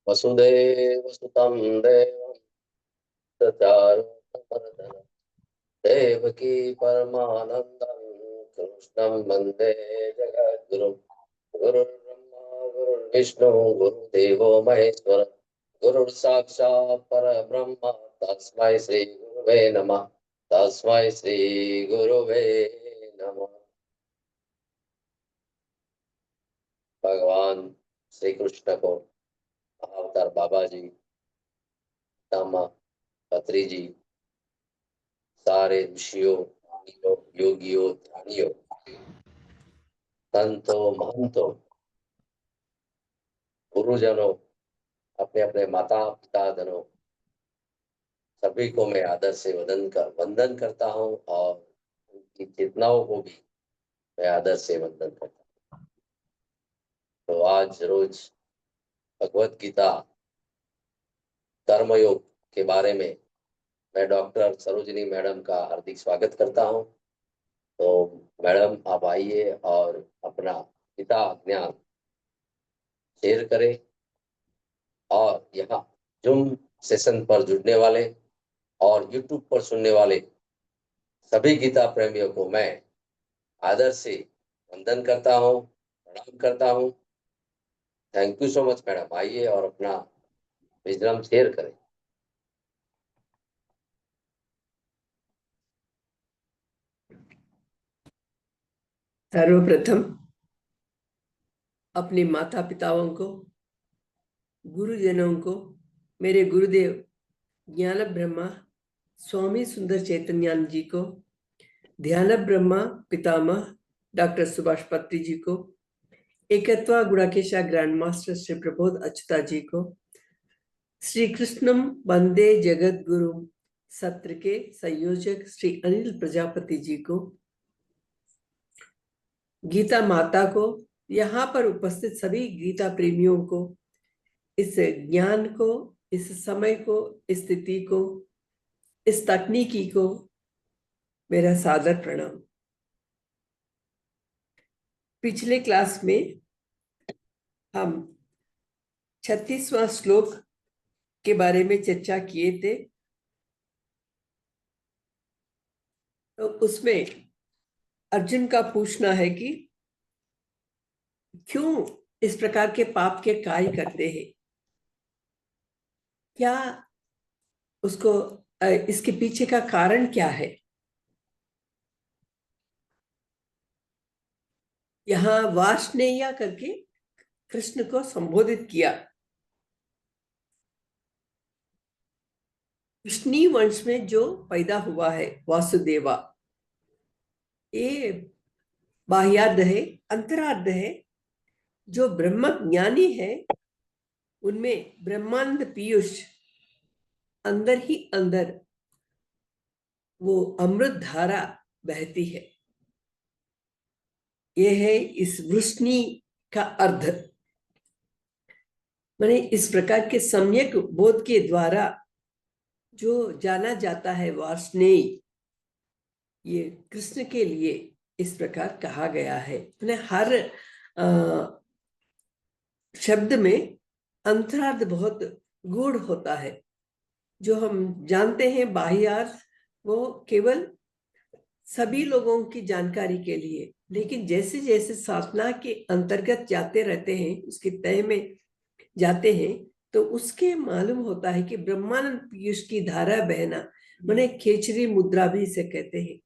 वसुदेव सुतं देवं चारुमर्दनं देवकी परमानन्दं कृष्णं वन्दे जगद्गुरुं। गुरुर्ब्रह्मा गुरुर्विष्णु गुरुदेवो महेश्वर गुरुर्साक्षात् परब्रह्म तस्मै श्री गुरुवे नमः। तस्मै श्री गुरुवे नमः। भगवान श्री कृष्ण को अवतार बाबा जी, दामा, पत्री जी, सारे ऋषियों, मुनियों, योगियों, ध्यानियों, संतों, महंतों, गुरुजनों, अपने अपने माता पिता जनों, सभी को मैं आदर से वंदन करता हूँ और उनकी चेतनाओं को भी मैं आदर से वंदन करता हूँ। तो आज रोज भगवत गीता कर्मयोग के बारे में मैं डॉक्टर सरोजिनी मैडम का हार्दिक स्वागत करता हूँ। तो मैडम आप आइए और अपना गीता ज्ञान शेयर करें और यहाँ जूम सेशन पर जुड़ने वाले और यूट्यूब पर सुनने वाले सभी गीता प्रेमियों को मैं आदर से वंदन करता हूँ, प्रणाम करता हूँ। Thank you so much madam. आइए और अपना विजडम शेयर करें। सर्वप्रथम अपने माता पिताओं को, गुरुजनों को, मेरे गुरुदेव ज्ञान ब्रह्मा स्वामी सुंदर चैतन्यानंद जी को, ध्यान ब्रह्मा पितामह डॉक्टर सुभाष पत्री जी को, एकत्वा गुणाकेशा ग्रैंड मास्टर श्री प्रबोध अच्युता जी को, श्री कृष्णम वंदे जगत गुरु सत्र के संयोजक श्री अनिल प्रजापति जी को, गीता माता को, यहाँ पर उपस्थित सभी गीता प्रेमियों को, इस ज्ञान को, इस समय को, इस स्थिति को, इस तकनीकी को मेरा सादर प्रणाम। पिछले क्लास में हम 36वां श्लोक के बारे में चर्चा किए थे। तो उसमें अर्जुन का पूछना है कि क्यों इस प्रकार के पाप के कार्य करते हैं, क्या उसको इसके पीछे का कारण क्या है। यहाँ वार्ष्णेय करके कृष्ण को संबोधित किया। कृष्णी वंश में जो पैदा हुआ है वासुदेवा, ये बाह्यार्ध है, अंतरार्ध है। जो ब्रह्म ज्ञानी है उनमें ब्रह्मानंद पीयूष अंदर ही अंदर वो अमृत धारा बहती है। ये है इस वृष्णि का अर्थ। माने इस प्रकार के सम्यक बोध के द्वारा जो जाना जाता है वार्ष्णेय, ये कृष्ण के लिए इस प्रकार कहा गया है। मैंने हर शब्द में अंतरार्थ बहुत गूढ़ होता है। जो हम जानते हैं बाह्यार्थ वो केवल सभी लोगों की जानकारी के लिए, लेकिन जैसे जैसे साधना के अंतर्गत जाते रहते हैं, उसकी तय में जाते हैं, तो उसके मालूम होता है कि ब्रह्मानंद पीयूष की धारा बहना, माने खेचरी मुद्रा भी इसे कहते हैं,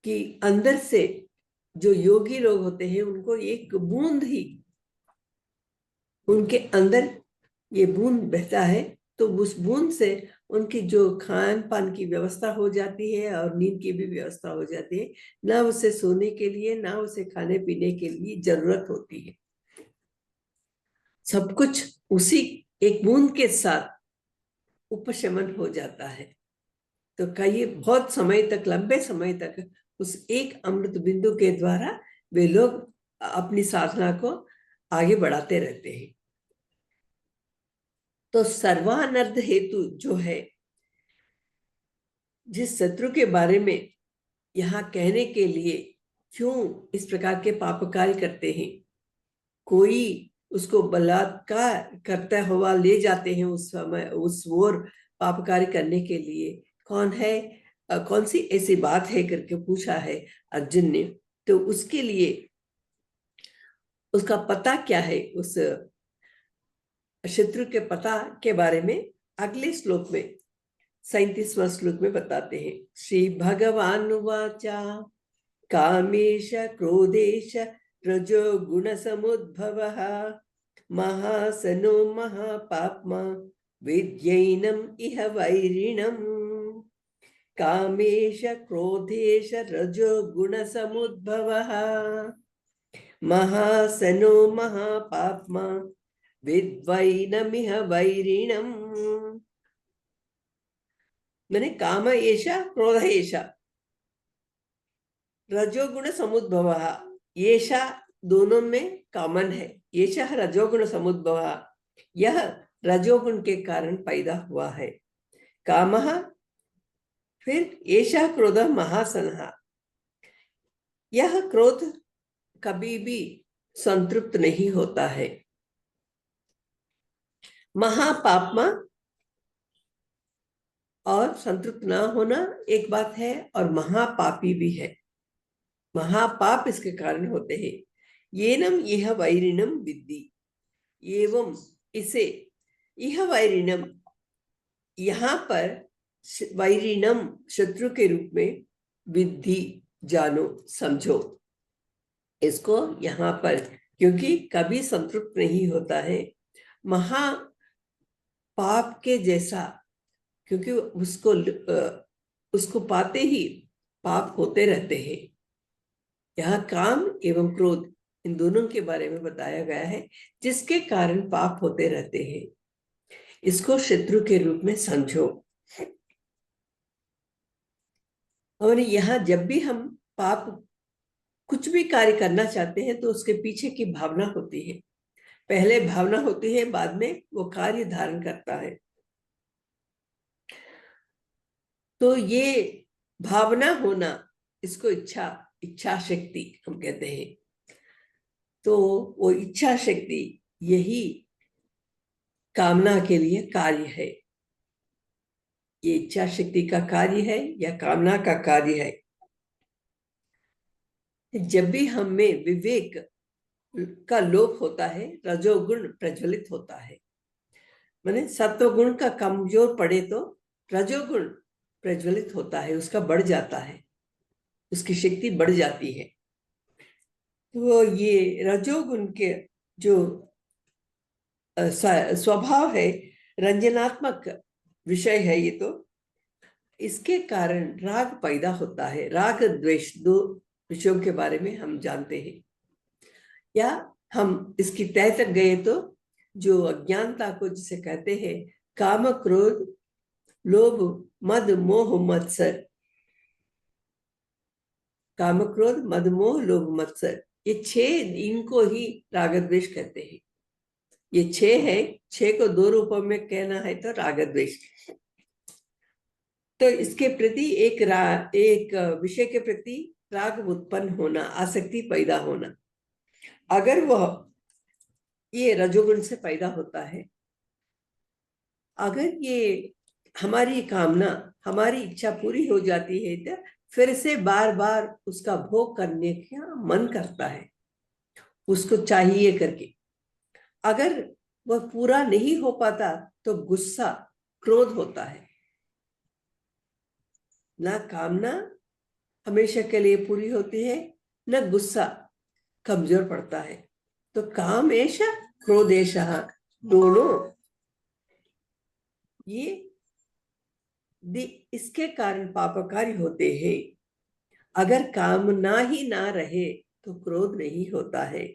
कि अंदर से जो योगी लोग होते हैं उनको एक बूंद ही उनके अंदर ये बूंद बहता है, तो उस बूंद से उनकी जो खान पान की व्यवस्था हो जाती है और नींद की भी व्यवस्था हो जाती है। ना उसे सोने के लिए, ना उसे खाने पीने के लिए जरूरत होती है। सब कुछ उसी एक बूंद के साथ उपशमन हो जाता है। तो कई बहुत समय तक, लंबे समय तक उस एक अमृत बिंदु के द्वारा वे लोग अपनी साधना को आगे बढ़ाते रहते हैं। तो सर्वानर्थ हेतु जो है, जिस शत्रु के बारे में यहाँ कहने के लिए क्यों इस प्रकार के पाप कार्य करते हैं, कोई उसको बलात्कार करता हुआ ले जाते हैं उस समय उस ओर पाप कार्य करने के लिए। कौन है, कौन सी ऐसी बात है करके पूछा है अर्जुन ने। तो उसके लिए उसका पता क्या है, उस शत्रु के पता के बारे में अगले श्लोक में 37वां श्लोक में बताते हैं। श्री भगवान वाचा कामेश क्रोधेश रजो गुण समुद्भवः महासनो महापाप्मा विद्यैनम इह वैरिणम। कामेश क्रोधेश रजो गुण समुद्भवः महासनो महापाप्मा विद्वैनमिह वैरिणम। मैंने काम एषा क्रोध एषा रजोगुण समुद्भव, एषा दोनों में कॉमन है। एषा रजोगुण समुद्भव, यह रजोगुण के कारण पैदा हुआ है। कामः, फिर एषा क्रोध महासनः, यह क्रोध कभी भी संतृप्त नहीं होता है। महापाप्मा, और संतृप्त ना होना एक बात है, और महापापी भी है। महापाप इसके कारण होते हैं। येनम यह वैरिणम विद्धि, एवं इसे यह वैरिणम, यहाँ पर वैरिणम शत्रु के रूप में विद्धि, जानो, समझो इसको यहाँ पर, क्योंकि कभी संतृप्त नहीं होता है। महापाप के जैसा, क्योंकि उसको पाते ही पाप होते रहते हैं। यहाँ काम एवं क्रोध इन दोनों के बारे में बताया गया है, जिसके कारण पाप होते रहते हैं। इसको शत्रु के रूप में समझो। और यहाँ जब भी हम पाप कुछ भी कार्य करना चाहते हैं तो उसके पीछे की भावना होती है। पहले भावना होती है, बाद में वो कार्य धारण करता है। तो ये भावना होना, इसको इच्छा शक्ति हम कहते हैं। तो वो इच्छा शक्ति यही कामना के लिए कार्य है। ये इच्छा शक्ति का कार्य है या कामना का कार्य है। जब भी हम में विवेक का लोप होता है, रजोगुण प्रज्वलित होता है। माने सत्वगुण का कमजोर पड़े तो रजोगुण प्रज्वलित होता है, उसका बढ़ जाता है, उसकी शक्ति बढ़ जाती है। तो ये रजोगुण के जो स्वभाव है, रंजनात्मक विषय है ये। तो इसके कारण राग पैदा होता है। राग द्वेष दो विषयों के बारे में हम जानते हैं, या हम इसकी तह तक गए तो जो अज्ञानता को जिसे कहते हैं काम क्रोध लोभ मद मोह मत्सर, काम क्रोध मद मोह लोभ मत्सर, ये 6 इनको ही राग द्वेष कहते हैं। ये 6 है, 6 को 2 रूपों में कहना है तो राग द्वेष। तो इसके प्रति एक विषय के प्रति राग उत्पन्न होना, आसक्ति पैदा होना, अगर वह ये रजोगुण से पैदा होता है। अगर ये हमारी कामना, हमारी इच्छा पूरी हो जाती है तो फिर से बार बार उसका भोग करने का मन करता है, उसको चाहिए करके। अगर वह पूरा नहीं हो पाता तो गुस्सा, क्रोध होता है। ना कामना हमेशा के लिए पूरी होती है, न गुस्सा कमजोर पड़ता है। तो काम ऐसा क्रोध ऐसा, दोनों ये इसके कारण पापकारी होते हैं। अगर कामना ही ना रहे तो क्रोध नहीं होता है।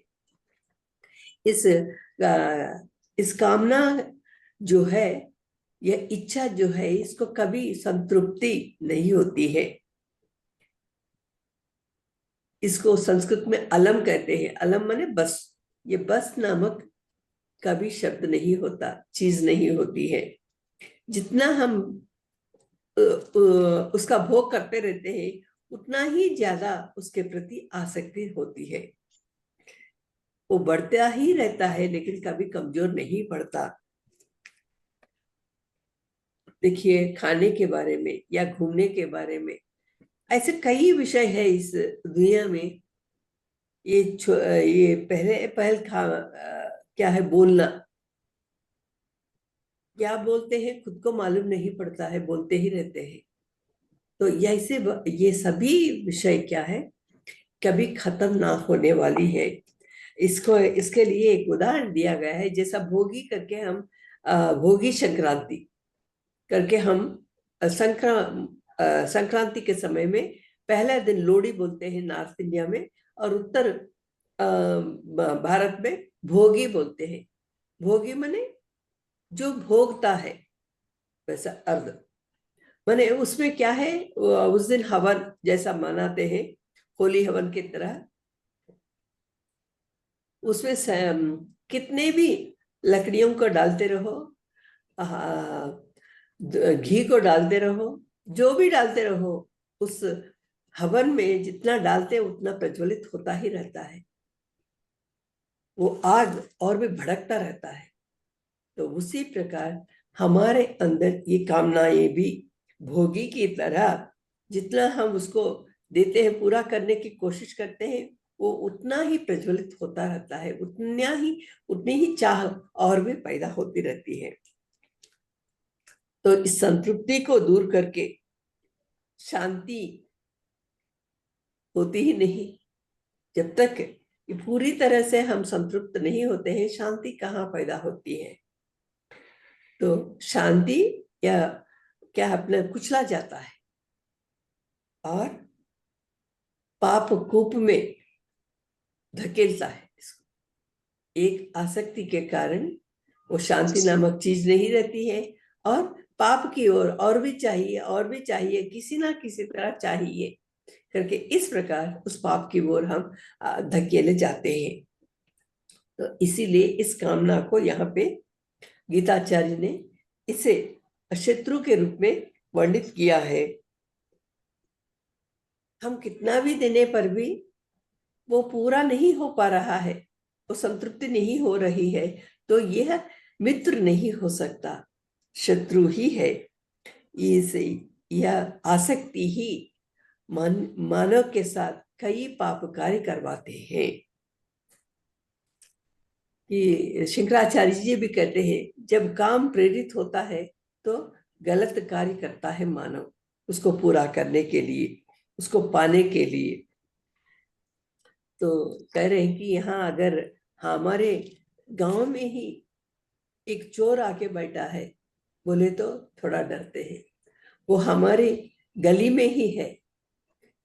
इस कामना जो है, यह इच्छा जो है, इसको कभी संतृप्ति नहीं होती है। इसको संस्कृत में अलम कहते हैं। अलम माने बस। ये बस नामक कभी शब्द नहीं होता, चीज नहीं होती है। जितना हम उसका भोग करते रहते हैं, उतना ही ज्यादा उसके प्रति आसक्ति होती है। वो बढ़ता ही रहता है, लेकिन कभी कमजोर नहीं पड़ता। देखिए, खाने के बारे में या घूमने के बारे में, ऐसे कई विषय है इस दुनिया में। ये पहले पहल क्या है, बोलना। क्या बोलते हैं खुद को मालूम नहीं पड़ता है, बोलते ही रहते हैं। तो ये सभी विषय क्या है, कभी खत्म ना होने वाली है। इसके लिए एक उदाहरण दिया गया है, जैसा भोगी करके हम भोगी संक्रांति करके हम संक्रांति के समय में पहला दिन लोहड़ी बोलते हैं नॉर्थ इंडिया में, और उत्तर भारत में भोगी बोलते हैं। भोगी माने जो भोगता है, वैसा अर्थ। माने उसमें क्या है, उस दिन हवन जैसा मनाते हैं, होली हवन की तरह। उसमें कितने भी लकड़ियों को डालते रहो, घी को डालते रहो, जो भी डालते रहो, उस हवन में जितना डालते उतना प्रज्वलित होता ही रहता है। वो आग और भी भड़कता रहता है। तो उसी प्रकार हमारे अंदर ये कामनाएं भी भोगी की तरह, जितना हम उसको देते हैं, पूरा करने की कोशिश करते हैं, वो उतना ही प्रज्वलित होता रहता है, उतनी ही चाह और भी पैदा होती रहती है। तो इस संतृप्ति को दूर करके शांति होती ही नहीं। जब तक पूरी तरह से हम संतृप्त नहीं होते हैं, शांति कहाँ पैदा होती है। तो शांति या क्या अपना कुचला जाता है, और पाप कूप में धकेलता है इसको। एक आसक्ति के कारण वो शांति नामक चीज नहीं रहती है, और पाप की ओर और भी चाहिए, और भी चाहिए, किसी ना किसी तरह चाहिए करके इस प्रकार उस पाप की ओर हम धकेले जाते हैं। तो इसीलिए इस कामना को यहाँ पे गीताचार्य ने इसे शत्रु के रूप में वर्णित किया है। हम कितना भी देने पर भी वो पूरा नहीं हो पा रहा है, वो संतृप्ति नहीं हो रही है, तो यह मित्र नहीं हो सकता, शत्रु ही है। इसे यह आसक्ति ही मानव के साथ कई पाप कार्य करवाते हैं। कि शंकराचार्य जी भी कहते हैं, जब काम प्रेरित होता है तो गलत कार्य करता है मानव, उसको पूरा करने के लिए, उसको पाने के लिए। तो कह रहे हैं कि यहाँ अगर हमारे गांव में ही एक चोर आके बैठा है बोले तो थोड़ा डरते हैं। वो हमारे गली में ही है,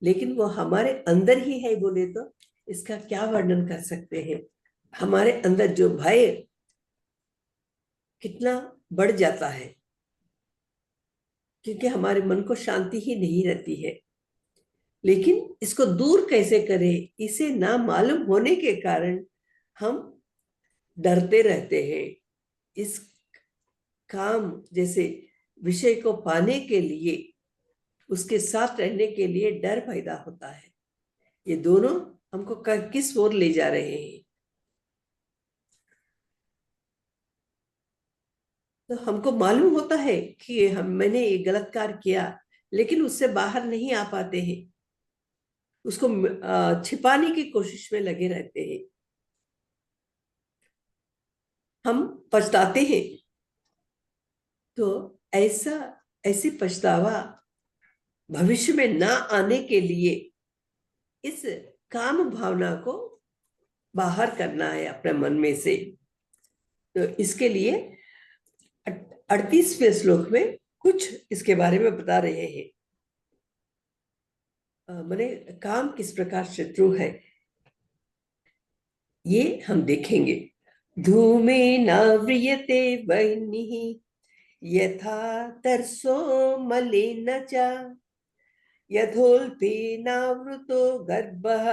लेकिन वो हमारे अंदर ही है बोले तो इसका क्या वर्णन कर सकते हैं। हमारे अंदर जो भय कितना बढ़ जाता है, क्योंकि हमारे मन को शांति ही नहीं रहती है। लेकिन इसको दूर कैसे करें, इसे ना मालूम होने के कारण हम डरते रहते हैं। इस काम जैसे विषय को पाने के लिए, उसके साथ रहने के लिए डर पैदा होता है। ये दोनों हमको किस ओर ले जा रहे हैं। तो हमको मालूम होता है कि मैंने ये गलत कार्य किया, लेकिन उससे बाहर नहीं आ पाते हैं, उसको छिपाने की कोशिश में लगे रहते हैं। हम पछताते हैं। तो ऐसी पछतावा भविष्य में ना आने के लिए इस काम भावना को बाहर करना है अपने मन में से। तो इसके लिए 38वें श्लोक में कुछ इसके बारे में बता रहे हैं। माने काम किस प्रकार शत्रु है, ये हम देखेंगे। धूमे न व्रियते वह्निः यथा तरसो मलिन च यथोल्बेनावृतो गर्भः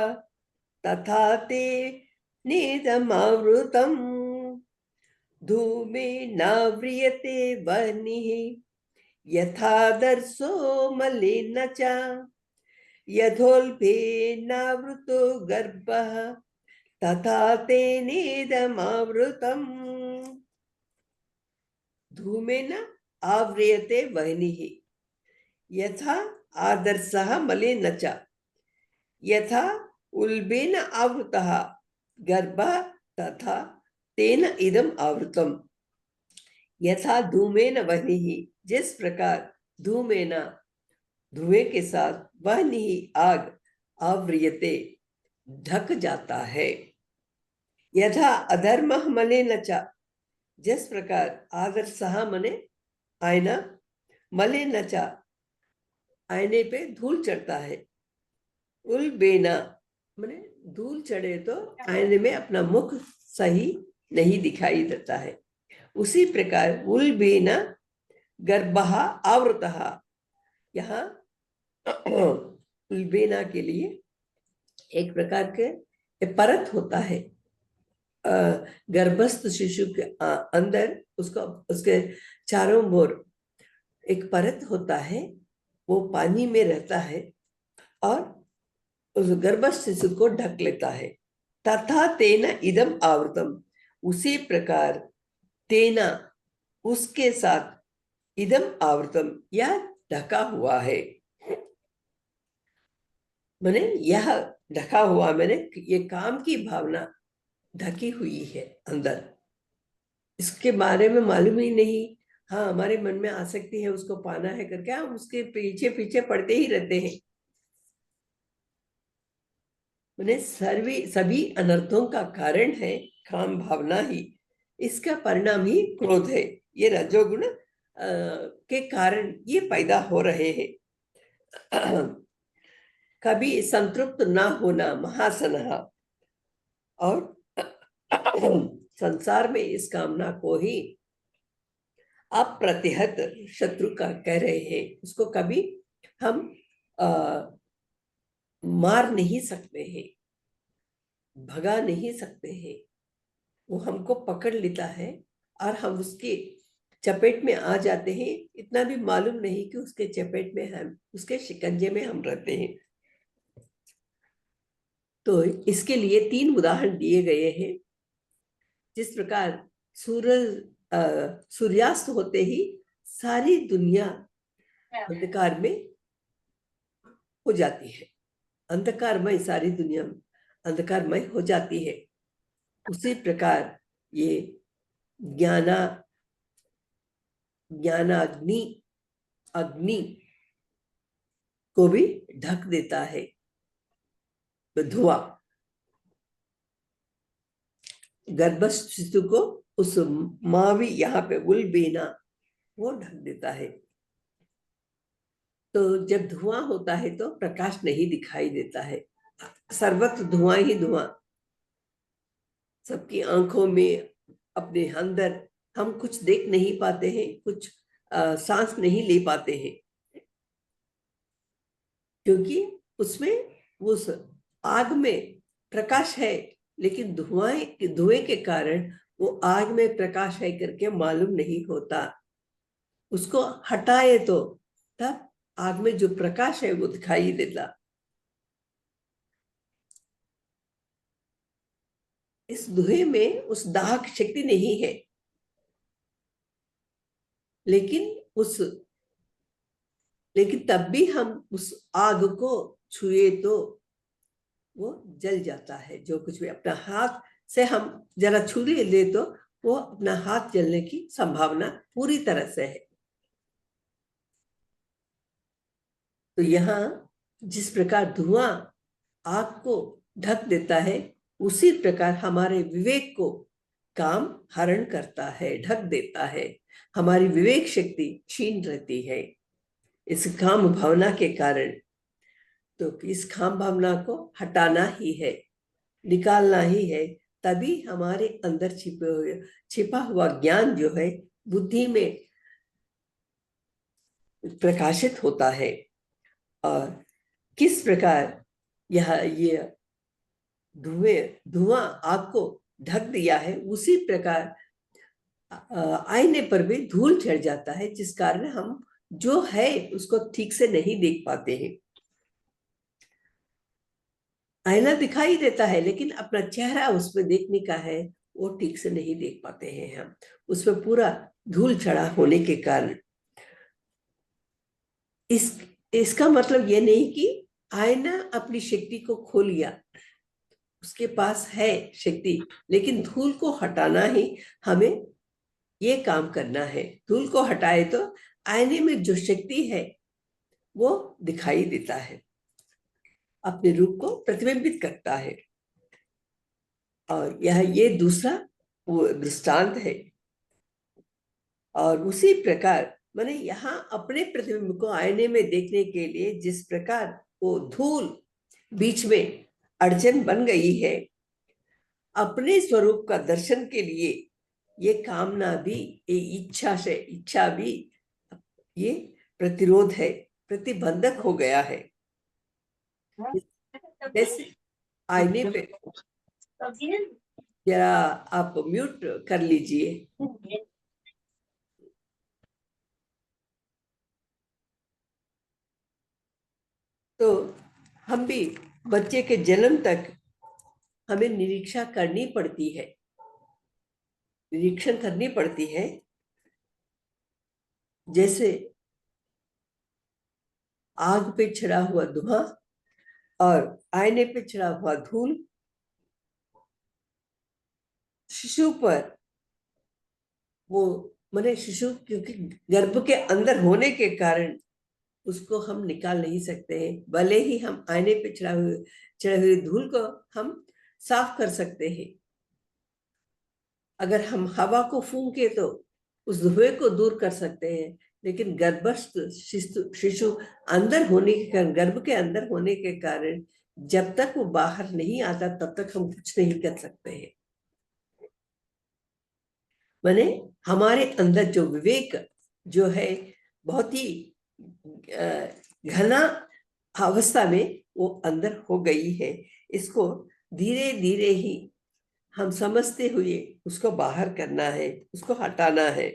तथा ते नेदमावृतम्। धूमे न व्रियते वह्निः यथा दर्शो मलिन च यथोल्बेनावृतो गर्भः तथा तेनेदमावृतम् धूमेन आव्रियते वह्निः यथा आदर्शः मलेन च यथा उल्बेन आवृतः गर्भः तथा तेन इदम आवृतम् यथा धूमेन वह्निः जिस प्रकार धूमेन धुएं के साथ वह्निः आग आव्रियते ढक जाता है यथा अधर्मः मलेन च जिस प्रकार आदर्शः मने आईना मलेन च आईने पे धूल चढ़ता है उल्बेना मने धूल चढ़े तो आईने में अपना मुख सही नहीं दिखाई देता है उसी प्रकार उल्बेना गर्भः आवृतः यहाँ उल्बेना के लिए एक प्रकार के परत होता है गर्भस्थ शिशु के अंदर उसका उसके चारों ओर एक परत होता है वो पानी में रहता है और उस गर्भस्थ शिशु को ढक लेता है तथा तेना इदम आवृतम उसी प्रकार तेना उसके साथ इदम आवृतम यह ढका हुआ है मैंने यह ढका हुआ मैंने ये काम की भावना ढकी हुई है अंदर इसके बारे में मालूम ही नहीं हाँ हमारे मन में आसक्ति है उसको पाना है करके हम उसके पीछे पीछे पड़ते ही रहते हैं मैंने सभी अनर्थों का कारण है काम भावना ही इसका परिणाम ही क्रोध है ये रजोगुण के कारण ये पैदा हो रहे हैं कभी संतृप्त ना होना महासनहा और संसार में इस कामना को ही अप्रतिहत शत्रु का कह रहे हैं उसको कभी हम मार नहीं सकते हैं भगा नहीं सकते हैं वो हमको पकड़ लेता है और हम उसके चपेट में आ जाते हैं इतना भी मालूम नहीं कि उसके चपेट में हम उसके शिकंजे में हम रहते हैं तो इसके लिए 3 उदाहरण दिए गए हैं जिस प्रकार सूर्यास्त होते ही सारी दुनिया अंधकार में हो जाती है अंधकारमय सारी दुनिया अंधकारमय हो जाती है उसी प्रकार ये ज्ञानाग्नि अग्नि को भी ढक देता है धुआं गर्भस्थ शिशु को उस मावी यहाँ पे उल्बेना वो ढक देता है तो जब धुआं होता है तो प्रकाश नहीं दिखाई देता है सर्वत्र धुआं ही धुआं सबकी आंखों में अपने अंदर हम कुछ देख नहीं पाते हैं कुछ सांस नहीं ले पाते हैं क्योंकि उसमें उस आग में प्रकाश है लेकिन धुएं के कारण वो आग में प्रकाश है करके मालूम नहीं होता उसको हटाए तो तब आग में जो प्रकाश है वो दिखाई देता इस धुएं में उस दाहक शक्ति नहीं है लेकिन तब भी हम उस आग को छुए तो वो जल जाता है जो कुछ भी अपना हाथ से हम जरा छू ले तो वो अपना हाथ जलने की संभावना पूरी तरह से है तो यहाँ जिस प्रकार धुआं आग को ढक देता है उसी प्रकार हमारे विवेक को काम हरण करता है ढक देता है हमारी विवेक शक्ति क्षीण रहती है इस काम भावना के कारण तो इस काम भावना को हटाना ही है निकालना ही है तभी हमारे अंदर छिपा हुआ ज्ञान जो है बुद्धि में प्रकाशित होता है और किस प्रकार ये धुआं आग को ढक दिया है उसी प्रकार आईने पर भी धूल चढ़ जाता है जिस कारण हम जो है उसको ठीक से नहीं देख पाते हैं आईना दिखाई देता है, लेकिन अपना चेहरा उसमें देखने का है वो ठीक से नहीं देख पाते हैं हम, उसमें पूरा धूल चढ़ा होने के कारण। इसका मतलब ये नहीं कि आईना अपनी शक्ति को खो लिया, उसके पास है शक्ति, लेकिन धूल को हटाना ही हमें ये काम करना है। धूल को हटाए तो आईने में जो शक्ति है वो दिखाई देता है, अपने रूप को प्रतिबिंबित करता है। और ये दूसरा वो दृष्टांत है। और उसी प्रकार मैंने यहाँ अपने प्रतिबिंब को आईने में देखने के लिए जिस प्रकार वो धूल बीच में अड़चन बन गई है, अपने स्वरूप का दर्शन के लिए ये कामना भी, ये इच्छा भी ये प्रतिरोध है, प्रतिबंधक हो गया है। जैसे आईने पे जरा आप म्यूट कर लीजिए। तो हम भी बच्चे के जन्म तक हमें निरीक्षा करनी पड़ती है, निरीक्षण करनी पड़ती है। जैसे आग पे छिड़ा हुआ धुआं और आईने पे छिड़ा हुआ धूल शिशु पर, वो मैंने शिशु क्योंकि गर्भ के अंदर होने के कारण उसको हम निकाल नहीं सकते हैं, भले ही हम आईने पे चढ़े हुए धूल को हम साफ कर सकते हैं। अगर हम हवा को फूंके तो उस धुएं को दूर कर सकते हैं, लेकिन गर्भस्थ शिशु अंदर होने के कारण, गर्भ के अंदर होने के कारण जब तक वो बाहर नहीं आता तब तक हम कुछ नहीं कर सकते हैं। माने हमारे अंदर जो विवेक जो है बहुत ही घना अवस्था में वो अंदर हो गई है, इसको धीरे धीरे ही हम समझते हुए उसको बाहर करना है, उसको हटाना है।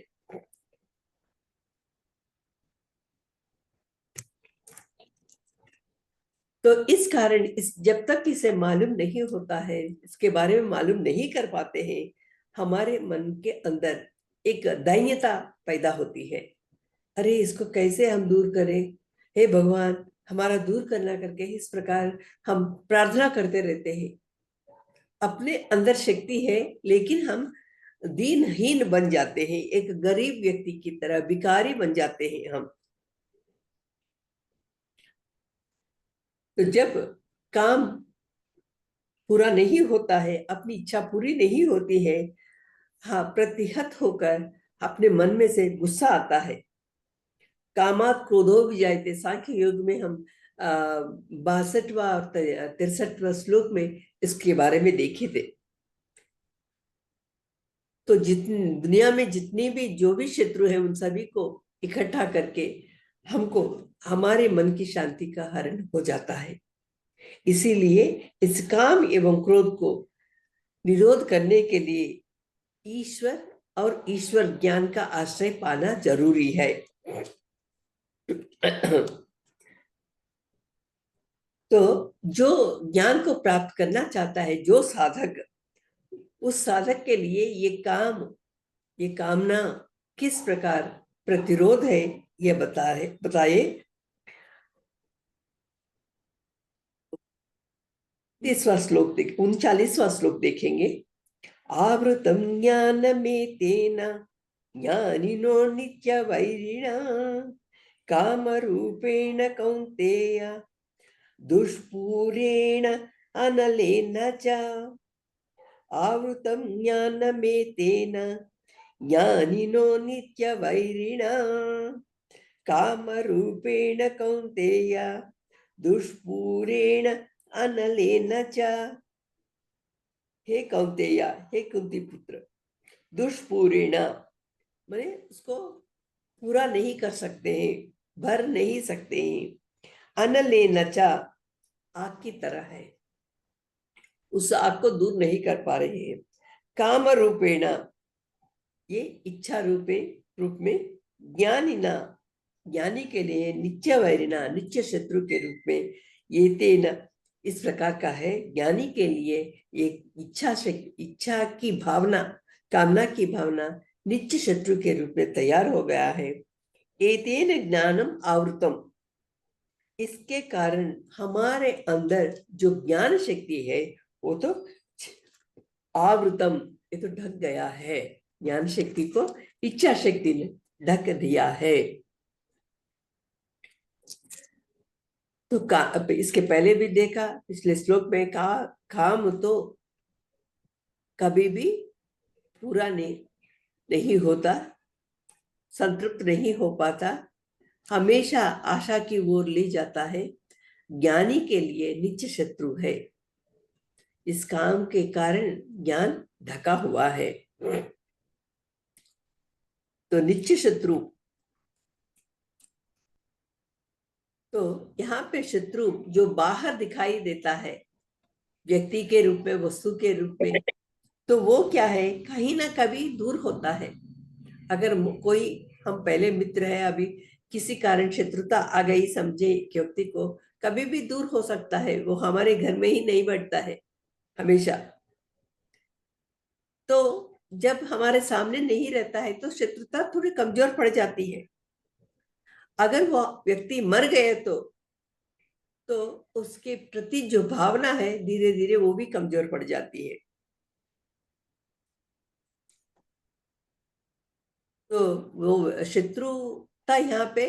तो इस कारण जब तक इसे मालूम नहीं होता है, इसके बारे में मालूम नहीं कर पाते हैं, हमारे मन के अंदर एक दैन्यता पैदा होती है। अरे इसको कैसे हम दूर करें, हे भगवान हमारा दूर करना करके इस प्रकार हम प्रार्थना करते रहते हैं। अपने अंदर शक्ति है, लेकिन हम दीनहीन बन जाते हैं, एक गरीब व्यक्ति की तरह भिखारी बन जाते हैं हम। तो जब काम पूरा नहीं होता है, अपनी इच्छा पूरी नहीं होती है, हाँ, प्रतिहत होकर अपने मन में से गुस्सा आता है। कामात क्रोधो विजायते, सांख्य योग में हम 62वां और 63वां श्लोक में इसके बारे में देखे थे। तो जितनी दुनिया में जितनी भी जो भी शत्रु है उन सभी को इकट्ठा करके हमको हमारे मन की शांति का हरण हो जाता है। इसीलिए इस काम एवं क्रोध को निरोध करने के लिए ईश्वर और ईश्वर ज्ञान का आश्रय पाना जरूरी है। तो जो ज्ञान को प्राप्त करना चाहता है, जो साधक, उस साधक के लिए ये कामना किस प्रकार प्रतिरोध है ये बताए। 39वां श्लोक देखेंगे। आवृतम ज्ञान में तेना ज्ञानिनो नित्य वैरिणा काम रूपेण कौन्तेय दुष्पूरेण अनलेन च। आवृतम ज्ञानमेतेन ज्ञानिनो नित्य वैरिणा कामरूपेण कौन्तेय दुष्पूरेण अनलेन च। हे कौन्तेय, हे कुंती पुत्र, दुष्पूरेण माने उसको पूरा नहीं कर सकते हैं, भर नहीं सकते हैं। अनलेन च आग की तरह है, उस आग को दूर नहीं कर पा रहे हैं। काम रूपेण ये इच्छा रूप में, ज्ञानिना ज्ञानी के लिए नित्य वैरिणा नित्य शत्रु के रूप में, ये तेन इस प्रकार का है। ज्ञानी के लिए एक इच्छा की भावना, कामना की भावना नित्य शत्रु के रूप में तैयार हो गया है। एतेन ज्ञानम आवृतम, इसके कारण हमारे अंदर जो ज्ञान शक्ति है वो तो आवृतम, ये तो ढक गया है। ज्ञान शक्ति को इच्छा शक्ति ने ढक दिया है। तो इसके पहले भी देखा, पिछले श्लोक में कहा, काम तो कभी भी पूरा नहीं होता, संतृप्त नहीं हो पाता, हमेशा आशा की ओर ले जाता है। ज्ञानी के लिए नित्य शत्रु है। इस काम के कारण ज्ञान ढका हुआ है। तो नित्य शत्रु, तो यहाँ पे शत्रु जो बाहर दिखाई देता है, व्यक्ति के रूप में, वस्तु के रूप में, तो वो क्या है, कहीं ना कभी दूर होता है। अगर कोई, हम पहले मित्र है, अभी किसी कारण शत्रुता आ गई समझे व्यक्ति को, कभी भी दूर हो सकता है। वो हमारे घर में ही नहीं बैठता है हमेशा। तो जब हमारे सामने नहीं रहता है तो शत्रुता थोड़ी कमजोर पड़ जाती है। अगर वो व्यक्ति मर गए तो उसके प्रति जो भावना है धीरे धीरे वो भी कमजोर पड़ जाती है। तो वो शत्रुता यहाँ पे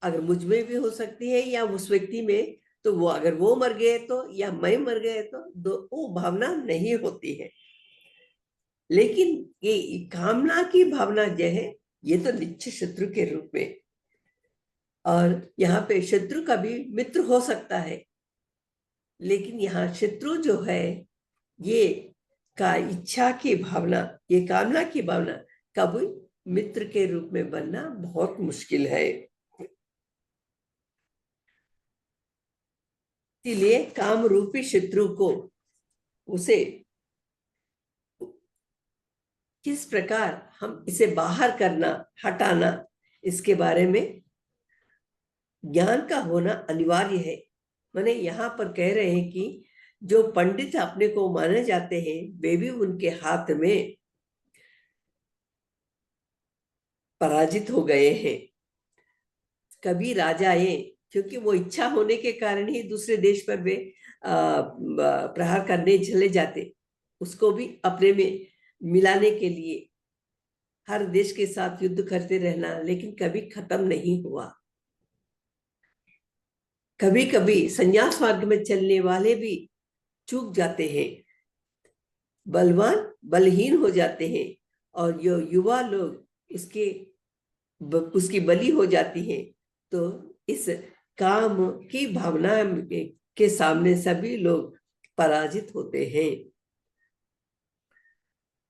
अगर मुझ में भी हो सकती है या उस व्यक्ति में, तो वो अगर वो मर गए तो या मैं मर गए तो वो भावना नहीं होती है। लेकिन ये कामना की भावना जो है, ये तो नित्य शत्रु के रूप में, और यहाँ पे शत्रु का भी मित्र हो सकता है। लेकिन यहाँ शत्रु जो है, ये का इच्छा की भावना, ये कामना की भावना, कभी मित्र के रूप में बनना बहुत मुश्किल है। इसलिए काम रूपी शत्रु को, उसे किस प्रकार हम इसे बाहर करना, हटाना, इसके बारे में ज्ञान का होना अनिवार्य है। माने यहाँ पर कह रहे हैं कि जो पंडित अपने को माने जाते हैं, वे भी उनके हाथ में पराजित हो गए हैं। कभी राजाएं, क्योंकि वो इच्छा होने के कारण ही दूसरे देश पर वे प्रहार करने चले जाते, उसको भी अपने में मिलाने के लिए हर देश के साथ युद्ध करते रहना, लेकिन कभी खत्म नहीं हुआ। कभी कभी संन्यास मार्ग में चलने वाले भी चूक जाते हैं, बलवान बलहीन हो जाते हैं, और जो युवा लोग उसकी बलि हो जाती है। तो इस काम की भावना के सामने सभी लोग पराजित होते हैं।